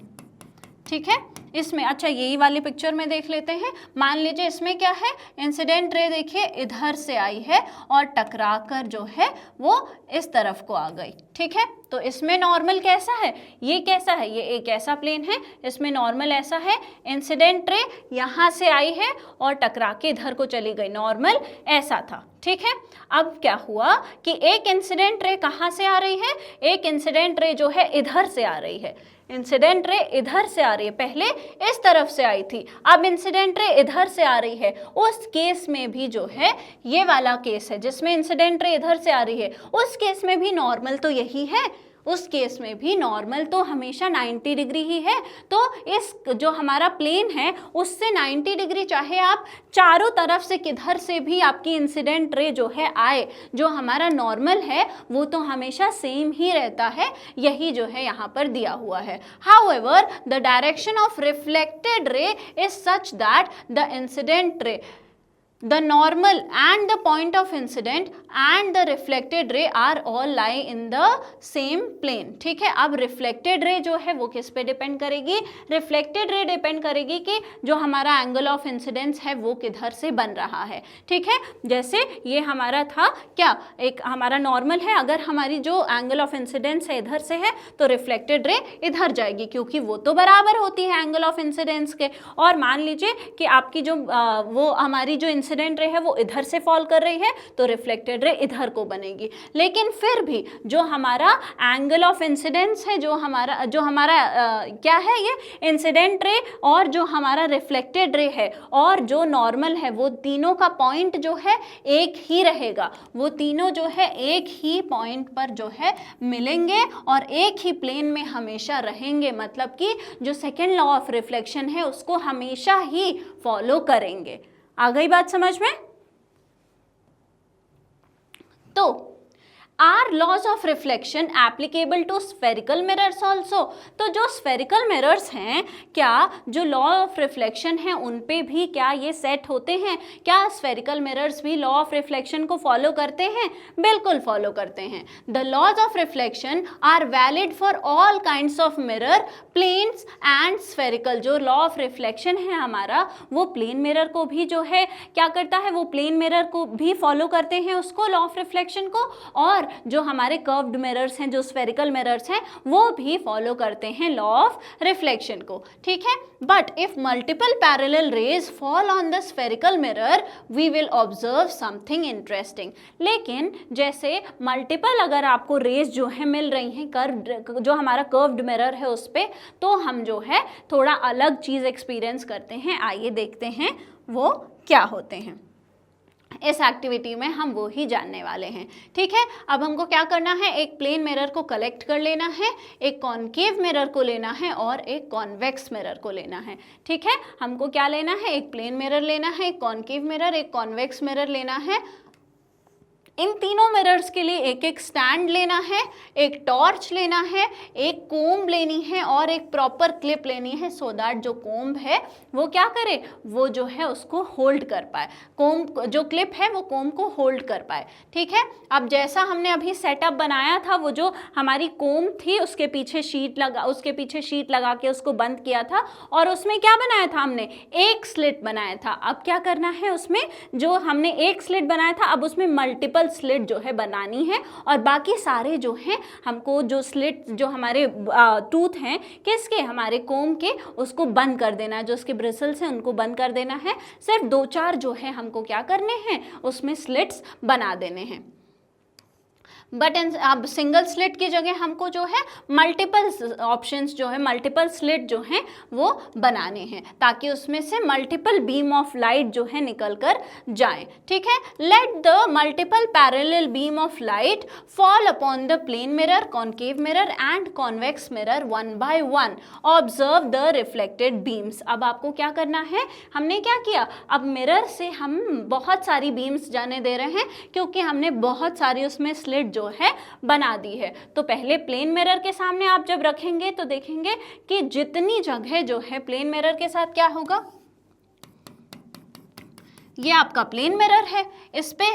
ठीक है, इसमें, अच्छा यही वाली पिक्चर में देख लेते हैं। मान लीजिए इसमें क्या है, इंसिडेंट रे देखिए इधर से आई है और टकरा कर जो है वो इस तरफ को आ गई, ठीक है। तो इसमें नॉर्मल कैसा है, ये कैसा है, ये एक ऐसा प्लेन है, इसमें नॉर्मल ऐसा है, इंसिडेंट रे यहाँ से आई है और टकरा के इधर को चली गई, नॉर्मल ऐसा था, ठीक है। अब क्या हुआ कि एक इंसिडेंट रे कहाँ से आ रही है, एक इंसिडेंट रे जो है इधर से आ रही है, इंसिडेंट रे इधर से आ रही है, पहले इस तरफ से आई थी, अब इंसिडेंट रे इधर से आ रही है। उस केस में भी जो है ये वाला केस है जिसमें इंसिडेंट रे इधर से आ रही है, उस केस में भी नॉर्मल तो यही है, उस केस में भी नॉर्मल तो हमेशा 90 डिग्री ही है। तो इस जो हमारा प्लेन है उससे 90 डिग्री चाहे आप चारों तरफ से किधर से भी आपकी इंसिडेंट रे जो है आए, जो हमारा नॉर्मल है वो तो हमेशा सेम ही रहता है, यही जो है यहाँ पर दिया हुआ है। However the direction of reflected ray is such that the incident रे the normal and the point of incident and the reflected ray are all lie in the same plane. ठीक है, अब reflected ray जो है वो किस पे depend करेगी? reflected ray डिपेंड करेगी कि जो हमारा एंगल ऑफ इंसिडेंस है वो किधर से बन रहा है. ठीक है, जैसे ये हमारा था क्या, एक हमारा नॉर्मल है, अगर हमारी जो एंगल ऑफ इंसिडेंस है इधर से है तो रिफ्लेक्टेड रे इधर जाएगी क्योंकि वो तो बराबर होती है एंगल ऑफ इंसिडेंस के. और मान लीजिए कि आपकी जो वो हमारी जो इंसिडेंट रे है वो इधर से फॉल कर रही है तो रिफ्लेक्टेड रे इधर को बनेगी. लेकिन फिर भी जो हमारा एंगल ऑफ इंसिडेंस है, जो हमारा क्या है, ये इंसिडेंट रे और जो हमारा रिफ्लेक्टेड रे है और जो नॉर्मल है, वो तीनों का पॉइंट जो है एक ही रहेगा. वो तीनों जो है एक ही पॉइंट पर जो है मिलेंगे और एक ही प्लेन में हमेशा रहेंगे. मतलब कि जो सेकेंड लॉ ऑफ रिफ्लेक्शन है उसको हमेशा ही फॉलो करेंगे. आ गई बात समझ में? तो are laws of reflection applicable to spherical mirrors also? तो जो स्फेरिकल मिरर्स हैं, क्या जो लॉ ऑफ रिफ्लेक्शन है उन पे भी क्या ये सेट होते हैं? क्या स्फेरिकल मिरर्स भी लॉ ऑफ रिफ्लेक्शन को फॉलो करते हैं? बिल्कुल फॉलो करते हैं. The laws of reflection are valid for all kinds of mirror, planes and spherical. जो लॉ ऑफ रिफ्लेक्शन है हमारा वो प्लेन मिरर को भी जो है क्या करता है, वो प्लेन मिरर को भी फॉलो करते हैं उसको, लॉ ऑफ रिफ्लेक्शन को, और जो हमारे कर्व्ड मिरर्स हैं, जो स्फेरिकल मिरर्स हैं, वो भी फॉलो करते हैं लॉ ऑफ रिफ्लेक्शन को. ठीक है, but if multiple parallel rays fall on the spherical mirror we will observe something interesting. लेकिन जैसे मल्टीपल अगर आपको रेज जो है मिल रही हैं कर्व, जो हमारा कर्व्ड मिरर है उस पे, तो हम जो है थोड़ा अलग चीज एक्सपीरियंस करते हैं. आइए देखते हैं वो क्या होते हैं. इस एक्टिविटी में हम वो ही जानने वाले हैं. ठीक है, अब हमको क्या करना है, एक प्लेन मिरर को कलेक्ट कर लेना है, एक कॉनकेव मिरर को लेना है और एक कॉन्वेक्स मिरर को लेना है. ठीक है, हमको क्या लेना है, एक प्लेन मिरर लेना है, एक कॉनकेव मिरर, एक कॉन्वेक्स मिरर लेना है. इन तीनों मिरर्स के लिए एक एक स्टैंड लेना है, एक टॉर्च लेना है, एक कोम्ब लेनी है और एक प्रॉपर क्लिप लेनी है, सो दैट जो कोम्ब है वो क्या करे, वो जो है उसको होल्ड कर पाए. कोम्ब जो क्लिप है वो कोम्ब को होल्ड कर पाए. ठीक है, अब जैसा हमने अभी सेटअप बनाया था, वो जो हमारी कोम्ब थी उसके पीछे शीट लगा के उसको बंद किया था और उसमें क्या बनाया था हमने, एक स्लिट बनाया था. अब क्या करना है, उसमें जो हमने एक स्लिट बनाया था अब उसमें मल्टीपल स्लिट जो है बनानी है और बाकी सारे जो हैं हमको जो स्लिट जो हमारे टूथ हैं किसके, हमारे कोम्ब के, उसको बंद कर देना है. जो उसके ब्रिसल्स हैं उनको बंद कर देना है. सिर्फ 2-4 जो है हमको क्या करने हैं, उसमें स्लिट्स बना देने हैं. बट अब सिंगल स्लिट की जगह हमको जो है मल्टीपल ऑप्शंस जो है, मल्टीपल स्लिट जो हैं वो बनाने हैं ताकि उसमें से मल्टीपल बीम ऑफ लाइट जो है निकल कर जाए. ठीक है, let the multiple parallel beam of light fall upon the plane mirror, concave mirror and convex mirror one by one. Observe the reflected beams. अब आपको क्या करना है, हमने क्या किया, अब मिरर से हम बहुत सारी बीम्स जाने दे रहे हैं क्योंकि हमने बहुत सारी उसमें स्लिट जो है बना दी है. तो पहले प्लेन मिरर के सामने आप जब रखेंगे तो देखेंगे कि जितनी जगह जो है प्लेन मिरर के साथ क्या होगा, ये आपका प्लेन मिरर है, इस पे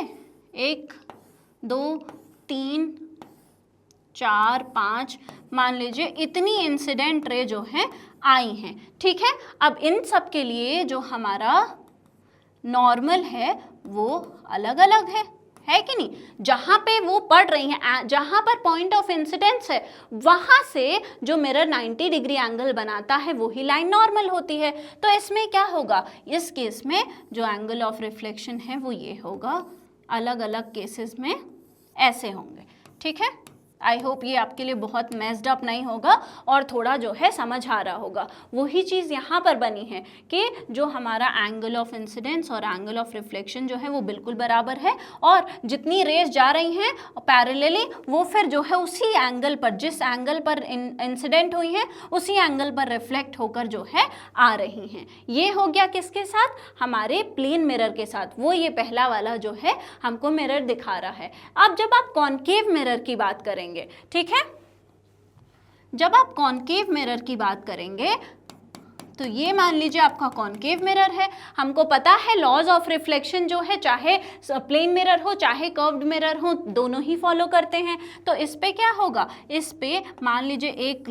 1 2 3 4 5 मान लीजिए इतनी इंसिडेंट रे जो है आई हैं. ठीक है, अब इन सब के लिए जो हमारा नॉर्मल है वो अलग अलग है कि नहीं. जहां पे वो पड़ रही हैं, जहां पर पॉइंट ऑफ इंसिडेंस है वहां से जो मिरर 90 डिग्री एंगल बनाता है वो ही लाइन नॉर्मल होती है. तो इसमें क्या होगा, इस केस में जो एंगल ऑफ रिफ्लेक्शन है वो ये होगा, अलग अलग केसेस में ऐसे होंगे. ठीक है, आई होप ये आपके लिए बहुत मेस्ड अप नहीं होगा और थोड़ा जो है समझ आ रहा होगा. वही चीज़ यहाँ पर बनी है कि जो हमारा एंगल ऑफ इंसिडेंस और एंगल ऑफ रिफ्लेक्शन जो है वो बिल्कुल बराबर है और जितनी रेज जा रही हैं पैरेलली वो फिर जो है उसी एंगल पर, जिस एंगल पर इंसिडेंट हुई हैं उसी एंगल पर रिफ्लेक्ट होकर जो है आ रही हैं. ये हो गया किसके साथ, हमारे प्लेन मिरर के साथ. वो ये पहला वाला जो है हमको मिरर दिखा रहा है. अब जब आप कॉनकेव मिरर की बात करेंगे, ठीक है, जब आप कॉनकेव मिरर की बात करेंगे तो ये मान लीजिए आपका कॉनकेव मिरर है। हमको पता है लॉज ऑफ रिफ्लेक्शन जो है चाहे प्लेन मिरर हो चाहे कर्व्ड मिरर हो दोनों ही फॉलो करते हैं। तो इस पे क्या होगा, इस पे मान लीजिए एक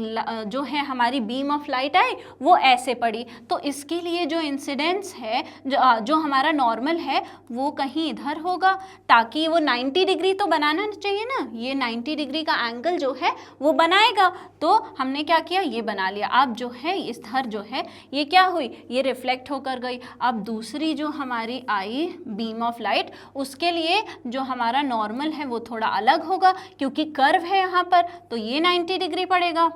जो है हमारी बीम ऑफ लाइट आई वो ऐसे पड़ी, तो इसके लिए जो इंसिडेंस है जो हमारा नॉर्मल है वो कहीं इधर होगा, ताकि वो 90 डिग्री तो बनाना चाहिए ना, ये 90 डिग्री का एंगल जो है वो बनाएगा। तो हमने क्या किया, ये बना लिया। अब जो है इस धर जो है ये क्या हुई, ये रिफ्लेक्ट होकर गई। अब दूसरी जो हमारी आई बीम ऑफ लाइट उसके लिए जो हमारा नॉर्मल है वो थोड़ा अलग होगा, क्योंकि कर्व है यहाँ पर, तो ये 90 डिग्री पड़ेगा।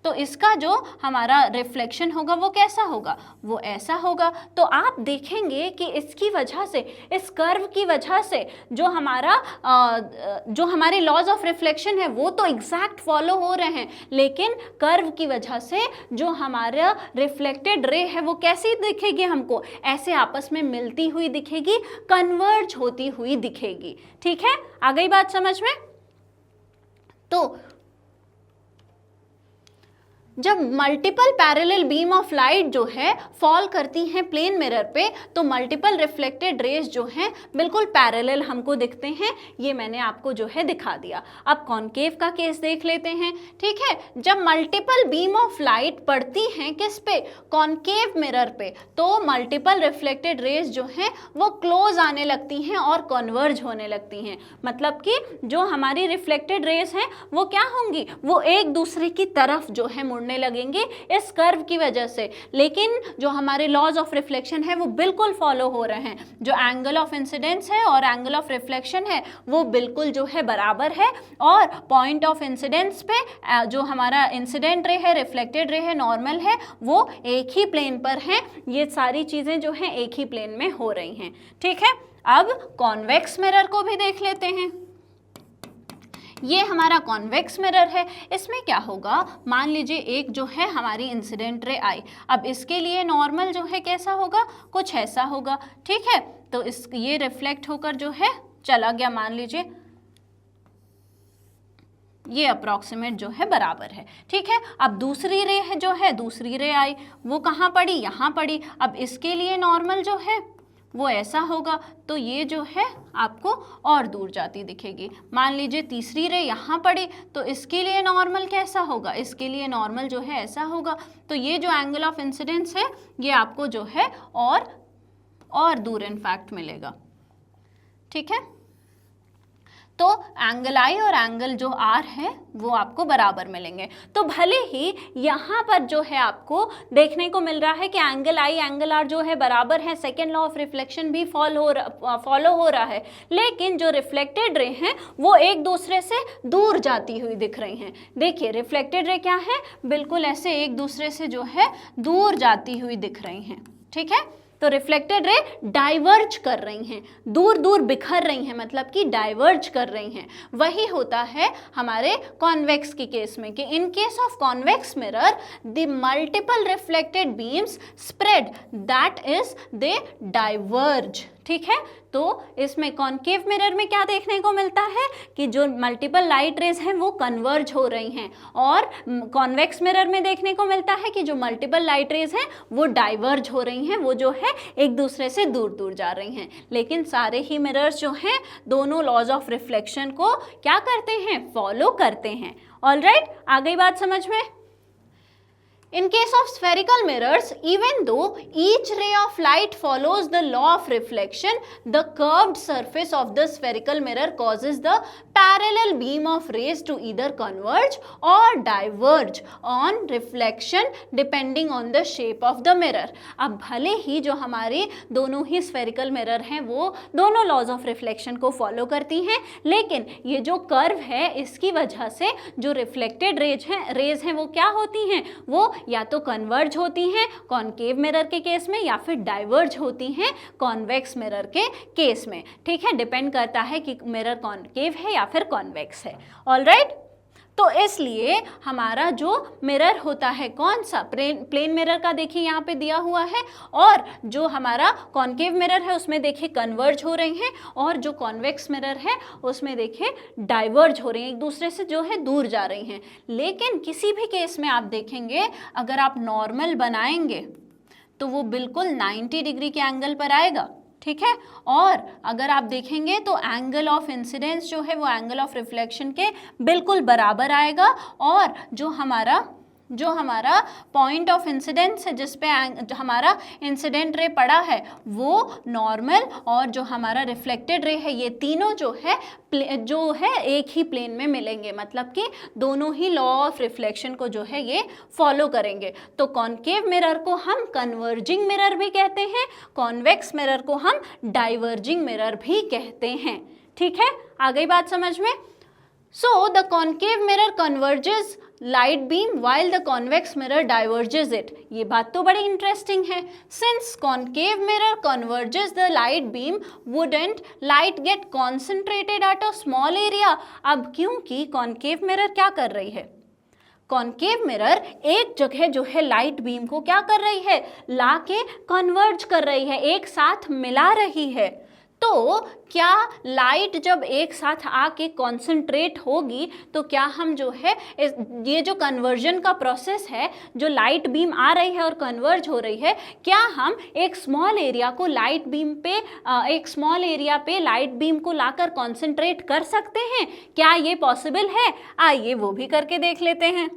तो इसका जो हमारा रिफ्लेक्शन होगा वो कैसा होगा, वो ऐसा होगा। तो आप देखेंगे कि इसकी वजह से, इस कर्व की वजह से जो हमारे लॉज ऑफ रिफ्लेक्शन है वो तो एग्जैक्ट फॉलो हो रहे हैं, लेकिन कर्व की वजह से जो हमारा रिफ्लेक्टेड रे है वो कैसी दिखेगी, हमको ऐसे आपस में मिलती हुई दिखेगी, कन्वर्ज होती हुई दिखेगी। ठीक है, आ गई बात समझ में। तो जब multiple parallel beam of light जो है फॉल करती हैं प्लेन मिरर पे, तो मल्टीपल रिफ्लेक्टेड रेज जो हैं बिल्कुल पैरेलल हमको दिखते हैं। ये मैंने आपको जो है दिखा दिया। अब कॉनकेव का केस देख लेते हैं। ठीक है, जब मल्टीपल बीम ऑफ लाइट पड़ती हैं किस पे, कॉनकेव मिरर पे, तो मल्टीपल रिफ्लेक्टेड रेज जो हैं वो क्लोज आने लगती हैं और कन्वर्ज होने लगती हैं। मतलब कि जो हमारी रिफ्लेक्टेड रेज हैं वो क्या होंगी, वो एक दूसरे की तरफ जो है लगेंगे इस कर्व की वजह से, लेकिन जो हमारे लॉज ऑफ रिफ्लेक्शन है वो बिल्कुल फॉलो हो रहे हैं। जो एंगल ऑफ इंसिडेंस है और एंगल ऑफ रिफ्लेक्शन है वो बिल्कुल जो है बराबर है, और पॉइंट ऑफ इंसिडेंस पे जो हमारा इंसिडेंट रे है, रिफ्लेक्टेड रे है, नॉर्मल है, वो एक ही प्लेन पर है। ये सारी चीजें जो हैं एक ही प्लेन में हो रही हैं। ठीक है, अब कॉन्वेक्स मिरर को भी देख लेते हैं। ये हमारा कॉन्वेक्स मिरर है। इसमें क्या होगा, मान लीजिए एक जो है हमारी इंसिडेंट रे आई, अब इसके लिए नॉर्मल जो है कैसा होगा, कुछ ऐसा होगा। ठीक है, तो ये रिफ्लेक्ट होकर जो है चला गया, मान लीजिए ये अप्रॉक्सीमेट जो है बराबर है। ठीक है, अब दूसरी रे है जो है, दूसरी रे आई वो कहाँ पड़ी, यहाँ पड़ी। अब इसके लिए नॉर्मल जो है वो ऐसा होगा, तो ये जो है आपको और दूर जाती दिखेगी। मान लीजिए तीसरी रे यहाँ पड़ी, तो इसके लिए नॉर्मल कैसा होगा, इसके लिए नॉर्मल जो है ऐसा होगा। तो ये जो एंगल ऑफ इंसिडेंस है ये आपको जो है और दूर इनफैक्ट मिलेगा। ठीक है, तो एंगल आई और एंगल जो आर है वो आपको बराबर मिलेंगे। तो भले ही यहाँ पर जो है आपको देखने को मिल रहा है कि एंगल आई एंगल आर जो है बराबर है, सेकेंड लॉ ऑफ रिफ्लेक्शन भी फॉलो हो रहा है, लेकिन जो रिफ्लेक्टेड रे हैं वो एक दूसरे से दूर जाती हुई दिख रही हैं। देखिए रिफ्लेक्टेड रे क्या है, बिल्कुल ऐसे एक दूसरे से जो है दूर जाती हुई दिख रही हैं। ठीक है, तो रिफ्लेक्टेड रे डाइवर्ज कर रही हैं, दूर दूर बिखर रही हैं, मतलब कि डाइवर्ज कर रही हैं। वही होता है हमारे कॉन्वेक्स के केस में कि in case of convex mirror the multiple reflected beams spread, that is they diverge. ठीक है, तो इसमें कॉनकेव मिरर में क्या देखने को मिलता है कि जो मल्टीपल लाइट रेज हैं वो कन्वर्ज हो रही हैं, और कॉन्वेक्स मिरर में देखने को मिलता है कि जो मल्टीपल लाइट रेज हैं वो डाइवर्ज हो रही हैं, वो जो है एक दूसरे से दूर दूर जा रही हैं। लेकिन सारे ही मिरर्स जो हैं दोनों लॉज ऑफ रिफ्लेक्शन को क्या करते हैं, फॉलो करते हैं। ऑलराइट, आ गई बात समझ में। In case of spherical mirrors, even though each ray of light follows the law of reflection, the curved surface of the spherical mirror causes the parallel beam of rays to either converge or diverge on reflection depending on the shape of the mirror. अब भले ही जो हमारे दोनों ही spherical mirror हैं वो दोनों laws of reflection को follow करती हैं, लेकिन ये जो curve है इसकी वजह से जो reflected rays हैं वो क्या होती हैं, वो या तो कन्वर्ज होती हैं कॉनकेव मिरर के केस में, या फिर डाइवर्ज होती हैं कॉन्वेक्स मिरर के केस में। ठीक है, डिपेंड करता है कि मिरर कॉनकेव है या फिर कॉन्वेक्स है। ऑलराइट, तो इसलिए हमारा जो मिरर होता है कौन सा, प्लेन मिरर का देखिए यहाँ पे दिया हुआ है, और जो हमारा कॉन्केव मिरर है उसमें देखिए कन्वर्ज हो रहे हैं, और जो कॉन्वेक्स मिरर है उसमें देखिए डाइवर्ज हो रहे हैं, एक दूसरे से जो है दूर जा रही हैं। लेकिन किसी भी केस में आप देखेंगे अगर आप नॉर्मल बनाएंगे तो वो बिल्कुल 90 डिग्री के एंगल पर आएगा, ठीक है। और अगर आप देखेंगे तो एंगल ऑफ इंसिडेंस जो है वो एंगल ऑफ रिफ्लेक्शन के बिल्कुल बराबर आएगा, और जो हमारा पॉइंट ऑफ इंसिडेंस है जिस पे हमारा इंसिडेंट रे पड़ा है वो नॉर्मल, और जो हमारा रिफ्लेक्टेड रे है, ये तीनों जो है एक ही प्लेन में मिलेंगे, मतलब कि दोनों ही लॉ ऑफ रिफ्लेक्शन को जो है ये फॉलो करेंगे। तो कॉन्केव मिरर को हम कन्वर्जिंग मिरर भी कहते हैं, कॉन्वेक्स मिरर को हम डाइवर्जिंग मिरर भी कहते हैं, ठीक है। आ गई बात समझ में। So the concave mirror converges light beam while the convex mirror diverges it. ये बात तो बड़ी इंटरेस्टिंग है। Since concave mirror converges the light beam, wouldn't light get concentrated at a small area? अब क्योंकि concave mirror क्या कर रही है, कॉन्केव मिरर एक जगह जो है लाइट बीम को क्या कर रही है, ला के कन्वर्ज कर रही है, एक साथ मिला रही है। तो क्या लाइट जब एक साथ आके कॉन्सेंट्रेट होगी तो क्या हम जो है ये जो कन्वर्जन का प्रोसेस है, जो लाइट बीम आ रही है और कन्वर्ज हो रही है, क्या हम एक स्मॉल एरिया को लाइट बीम पे एक स्मॉल एरिया पे लाइट बीम को लाकर कॉन्सेंट्रेट कर सकते हैं? क्या ये पॉसिबल है? आइए वो भी करके देख लेते हैं,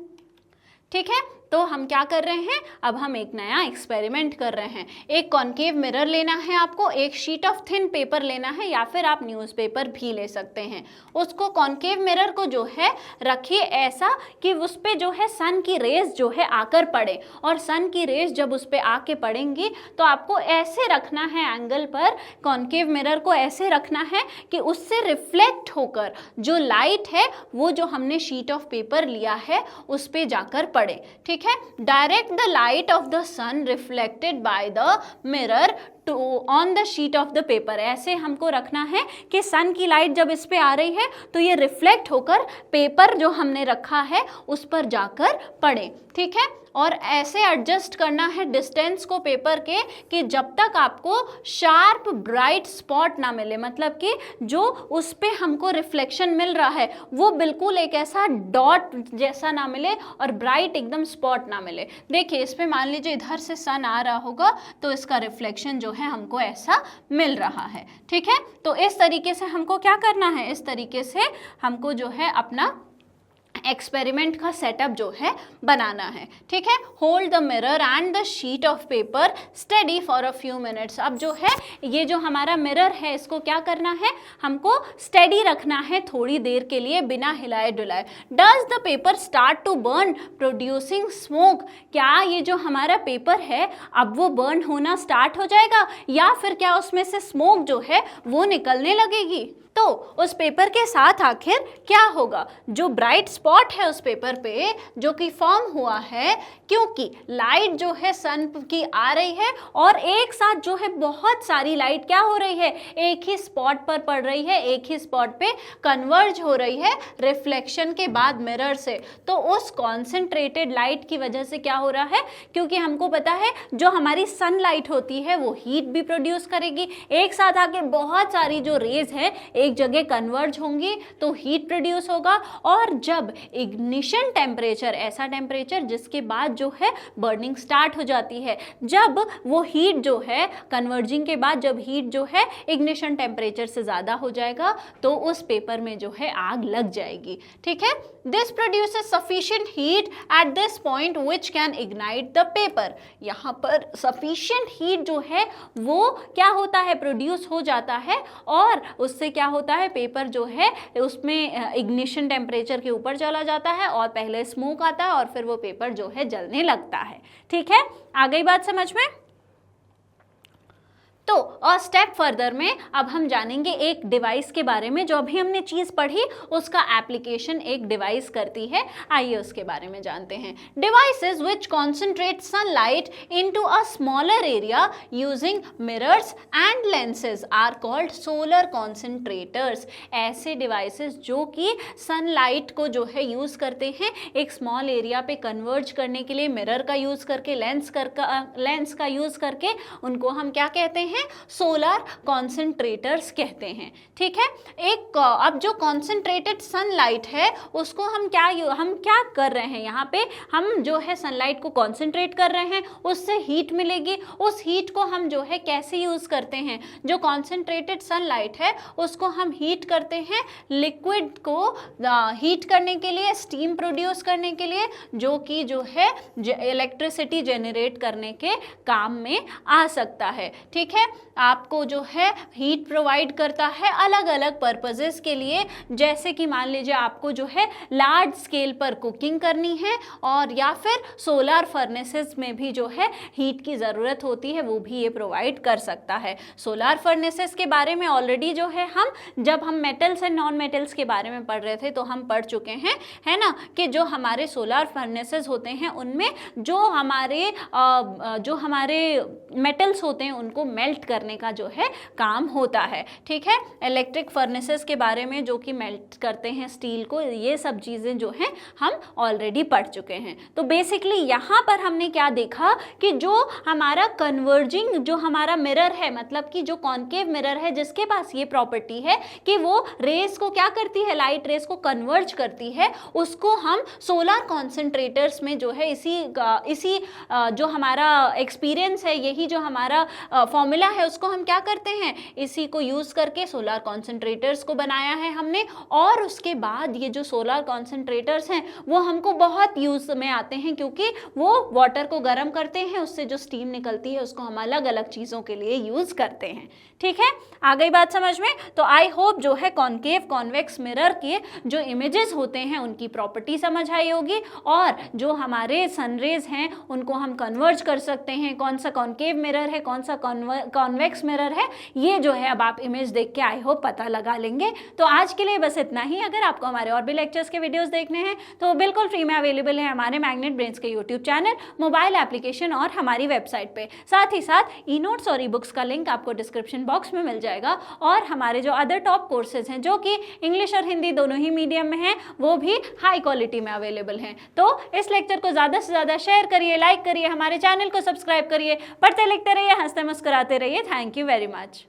ठीक है। तो हम क्या कर रहे हैं, अब हम एक नया एक्सपेरिमेंट कर रहे हैं। एक कॉन्केव मिरर लेना है आपको, एक शीट ऑफ थिन पेपर लेना है, या फिर आप न्यूज़पेपर भी ले सकते हैं। उसको कॉन्केव मिरर को जो है रखिए ऐसा कि उस पर जो है सन की रेज जो है आकर पड़े, और सन की रेज जब उस पर आके पड़ेंगी तो आपको ऐसे रखना है एंगल पर, कॉन्केव मिरर को ऐसे रखना है कि उससे रिफ्लेक्ट होकर जो लाइट है वो जो हमने शीट ऑफ पेपर लिया है उस पर जाकर पड़े, ठीक है। Direct the light of the sun reflected by the mirror to on the sheet of the paper. ऐसे हमको रखना है कि सन की लाइट जब इस पे आ रही है तो ये रिफ्लेक्ट होकर पेपर जो हमने रखा है उस पर जाकर पड़े, ठीक है। और ऐसे एडजस्ट करना है डिस्टेंस को पेपर के कि जब तक आपको शार्प ब्राइट स्पॉट ना मिले, मतलब कि जो उस पे हमको रिफ्लेक्शन मिल रहा है वो बिल्कुल एक ऐसा डॉट जैसा ना मिले और ब्राइट एकदम स्पॉट ना मिले। देखिए इस पे मान लीजिए इधर से सन आ रहा होगा तो इसका रिफ्लेक्शन जो है हमको ऐसा मिल रहा है, ठीक है। तो इस तरीके से हमको क्या करना है, इस तरीके से हमको जो है अपना एक्सपेरिमेंट का सेटअप जो है बनाना है, ठीक है। Hold the mirror and the sheet of paper study for a few minutes. अब जो है ये जो हमारा मिरर है इसको क्या करना है, हमको स्टडी रखना है थोड़ी देर के लिए बिना हिलाए डुलाए। Does the paper start to burn producing smoke? क्या ये जो हमारा पेपर है अब वो बर्न होना स्टार्ट हो जाएगा, या फिर क्या उसमें से स्मोक जो है वो निकलने लगेगी? तो उस पेपर के साथ आखिर क्या होगा, जो ब्राइट स्पॉट है उस पेपर पे जो कि फॉर्म हुआ है क्योंकि लाइट जो है सन की आ रही है और एक साथ जो है बहुत सारी लाइट क्या हो रही है, एक ही स्पॉट पर पड़ रही है, एक ही स्पॉट पे कन्वर्ज हो रही है रिफ्लेक्शन के बाद मिरर से। तो उस कॉन्सेंट्रेटेड लाइट की वजह से क्या हो रहा है, क्योंकि हमको पता है जो हमारी सनलाइट होती है वो हीट भी प्रोड्यूस करेगी, एक साथ आके बहुत सारी जो रेज है एक जगह कन्वर्ज होंगी तो हीट प्रोड्यूस होगा। और जब इग्निशन टेम्परेचर, ऐसा टेम्परेचर जिसके बाद जो है बर्निंग स्टार्ट हो जाती है, जब वो हीट जो है कन्वर्जिंग के बाद जब हीट जो है इग्निशन टेम्परेचर से ज़्यादा हो जाएगा तो उस पेपर में जो है आग लग जाएगी, ठीक है। This produces sufficient heat at this point which can ignite the paper. यहाँ पर सफिशिएंट हीट जो है वो क्या होता है, प्रोड्यूस हो जाता है, और उससे क्या होता है, पेपर जो है उसमें इग्निशन टेम्परेचर के ऊपर चला जाता है और पहले स्मोक आता है और फिर वो पेपर जो है जलने लगता है, ठीक है। आ गई बात समझ में? तो स्टेप फर्दर में अब हम जानेंगे एक डिवाइस के बारे में, जो अभी हमने चीज पढ़ी उसका एप्लीकेशन एक डिवाइस करती है। आइए उसके बारे में जानते हैं। Devices which concentrate sunlight into a smaller area using mirrors and lenses are called solar concentrators. ऐसे डिवाइसेस जो कि सनलाइट को जो है यूज करते हैं एक स्मॉल एरिया पे कन्वर्ज करने के लिए, मिरर का यूज करके, लेंस का यूज करके, उनको हम क्या कहते हैं? सोलर कॉन्सेंट्रेटर्स कहते हैं। ठीक है। एक अब जो कॉन्सेंट्रेटेड सनलाइट है उसको हम क्या कर रहे हैं, यहाँ पे हम जो है सनलाइट को कॉन्सेंट्रेट कर रहे हैं, उससे हीट मिलेगी। उस हीट को हम जो है कैसे यूज करते हैं? जो कॉन्सेंट्रेटेड सनलाइट है उसको हम हीट करते हैं लिक्विड को हीट करने के लिए, स्टीम प्रोड्यूस करने के लिए, जो कि जो है इलेक्ट्रिसिटी जनरेट करने के काम में आ सकता है। ठीक है। आपको जो है हीट प्रोवाइड करता है अलग अलग पर्पसेस के लिए, जैसे कि मान लीजिए आपको जो है लार्ज स्केल पर कुकिंग करनी है, और या फिर सोलर फर्नेसेस में भी जो है हीट की ज़रूरत होती है, वो भी ये प्रोवाइड कर सकता है। सोलर फर्नेसेस के बारे में ऑलरेडी जो है जब हम मेटल्स एंड नॉन मेटल्स के बारे में पढ़ रहे थे तो हम पढ़ चुके हैं, है ना, कि जो हमारे सोलर फर्नेसेस होते हैं उनमें जो हमारे मेटल्स होते हैं उनको मेल्ट करने का जो है काम होता है। ठीक है। इलेक्ट्रिक फर्नेसेस के बारे में जो कि मेल्ट करते हैं स्टील को, ये सब चीज़ें जो हैं हम ऑलरेडी पढ़ चुके हैं। तो बेसिकली यहाँ पर हमने क्या देखा कि जो हमारा कन्वर्जिंग जो हमारा मिरर है, मतलब कि जो कॉन्केव मिरर है जिसके पास ये प्रॉपर्टी है कि वो रेस को क्या करती है, लाइट रेस को कन्वर्ज करती है, उसको हम सोलर कॉन्सेंट्रेटर्स में जो है इसी जो हमारा एक्सपीरियंस है, यही जो हमारा फॉर्मूला है, उसको हम क्या करते हैं, इसी को यूज करके सोलर कॉन्सेंट्रेटर्स को बनाया है हमने। और उसके बाद ये जो सोलर कॉन्सेंट्रेटर्स हैं वो हमको बहुत यूज में आते हैं, क्योंकि वो वाटर को गर्म करते हैं, उससे जो स्टीम निकलती है उसको हम अलग अलग चीज़ों के लिए यूज करते हैं। ठीक है। आ गई बात समझ में? तो आई होप जो है कॉन्केव कॉन्वेक्स मिरर के जो इमेजेस होते हैं उनकी प्रॉपर्टी समझ आई होगी, और जो हमारे सनरेज हैं उनको हम कन्वर्ज कर सकते हैं, कौन सा कॉन्केव मिरर है, कौन सा कॉन्वेक्स मिरर है, ये जो है अब आप इमेज देख के आई होप पता लगा लेंगे। तो आज के लिए बस इतना ही। अगर आपको हमारे और भी लेक्चर्स के वीडियोस देखने हैं तो बिल्कुल फ्री में अवेलेबल है हमारे मैग्नेट ब्रेन्स के यूट्यूब चैनल, मोबाइल एप्लीकेशन और हमारी वेबसाइट पे। साथ ही साथ ई नोट्स और ई बुक्स का लिंक आपको डिस्क्रिप्शन बॉक्स में मिल जाएगा, और हमारे जो अदर टॉप कोर्सेज हैं जो कि इंग्लिश और हिंदी दोनों ही मीडियम में हैं वो भी हाई क्वालिटी में अवेलेबल हैं। तो इस लेक्चर को ज़्यादा से ज़्यादा शेयर करिए, लाइक करिए, हमारे चैनल को सब्सक्राइब करिए, पढ़ते लिखते रहिए, हंसते मुस्कुराते रहिए। Thank you very much.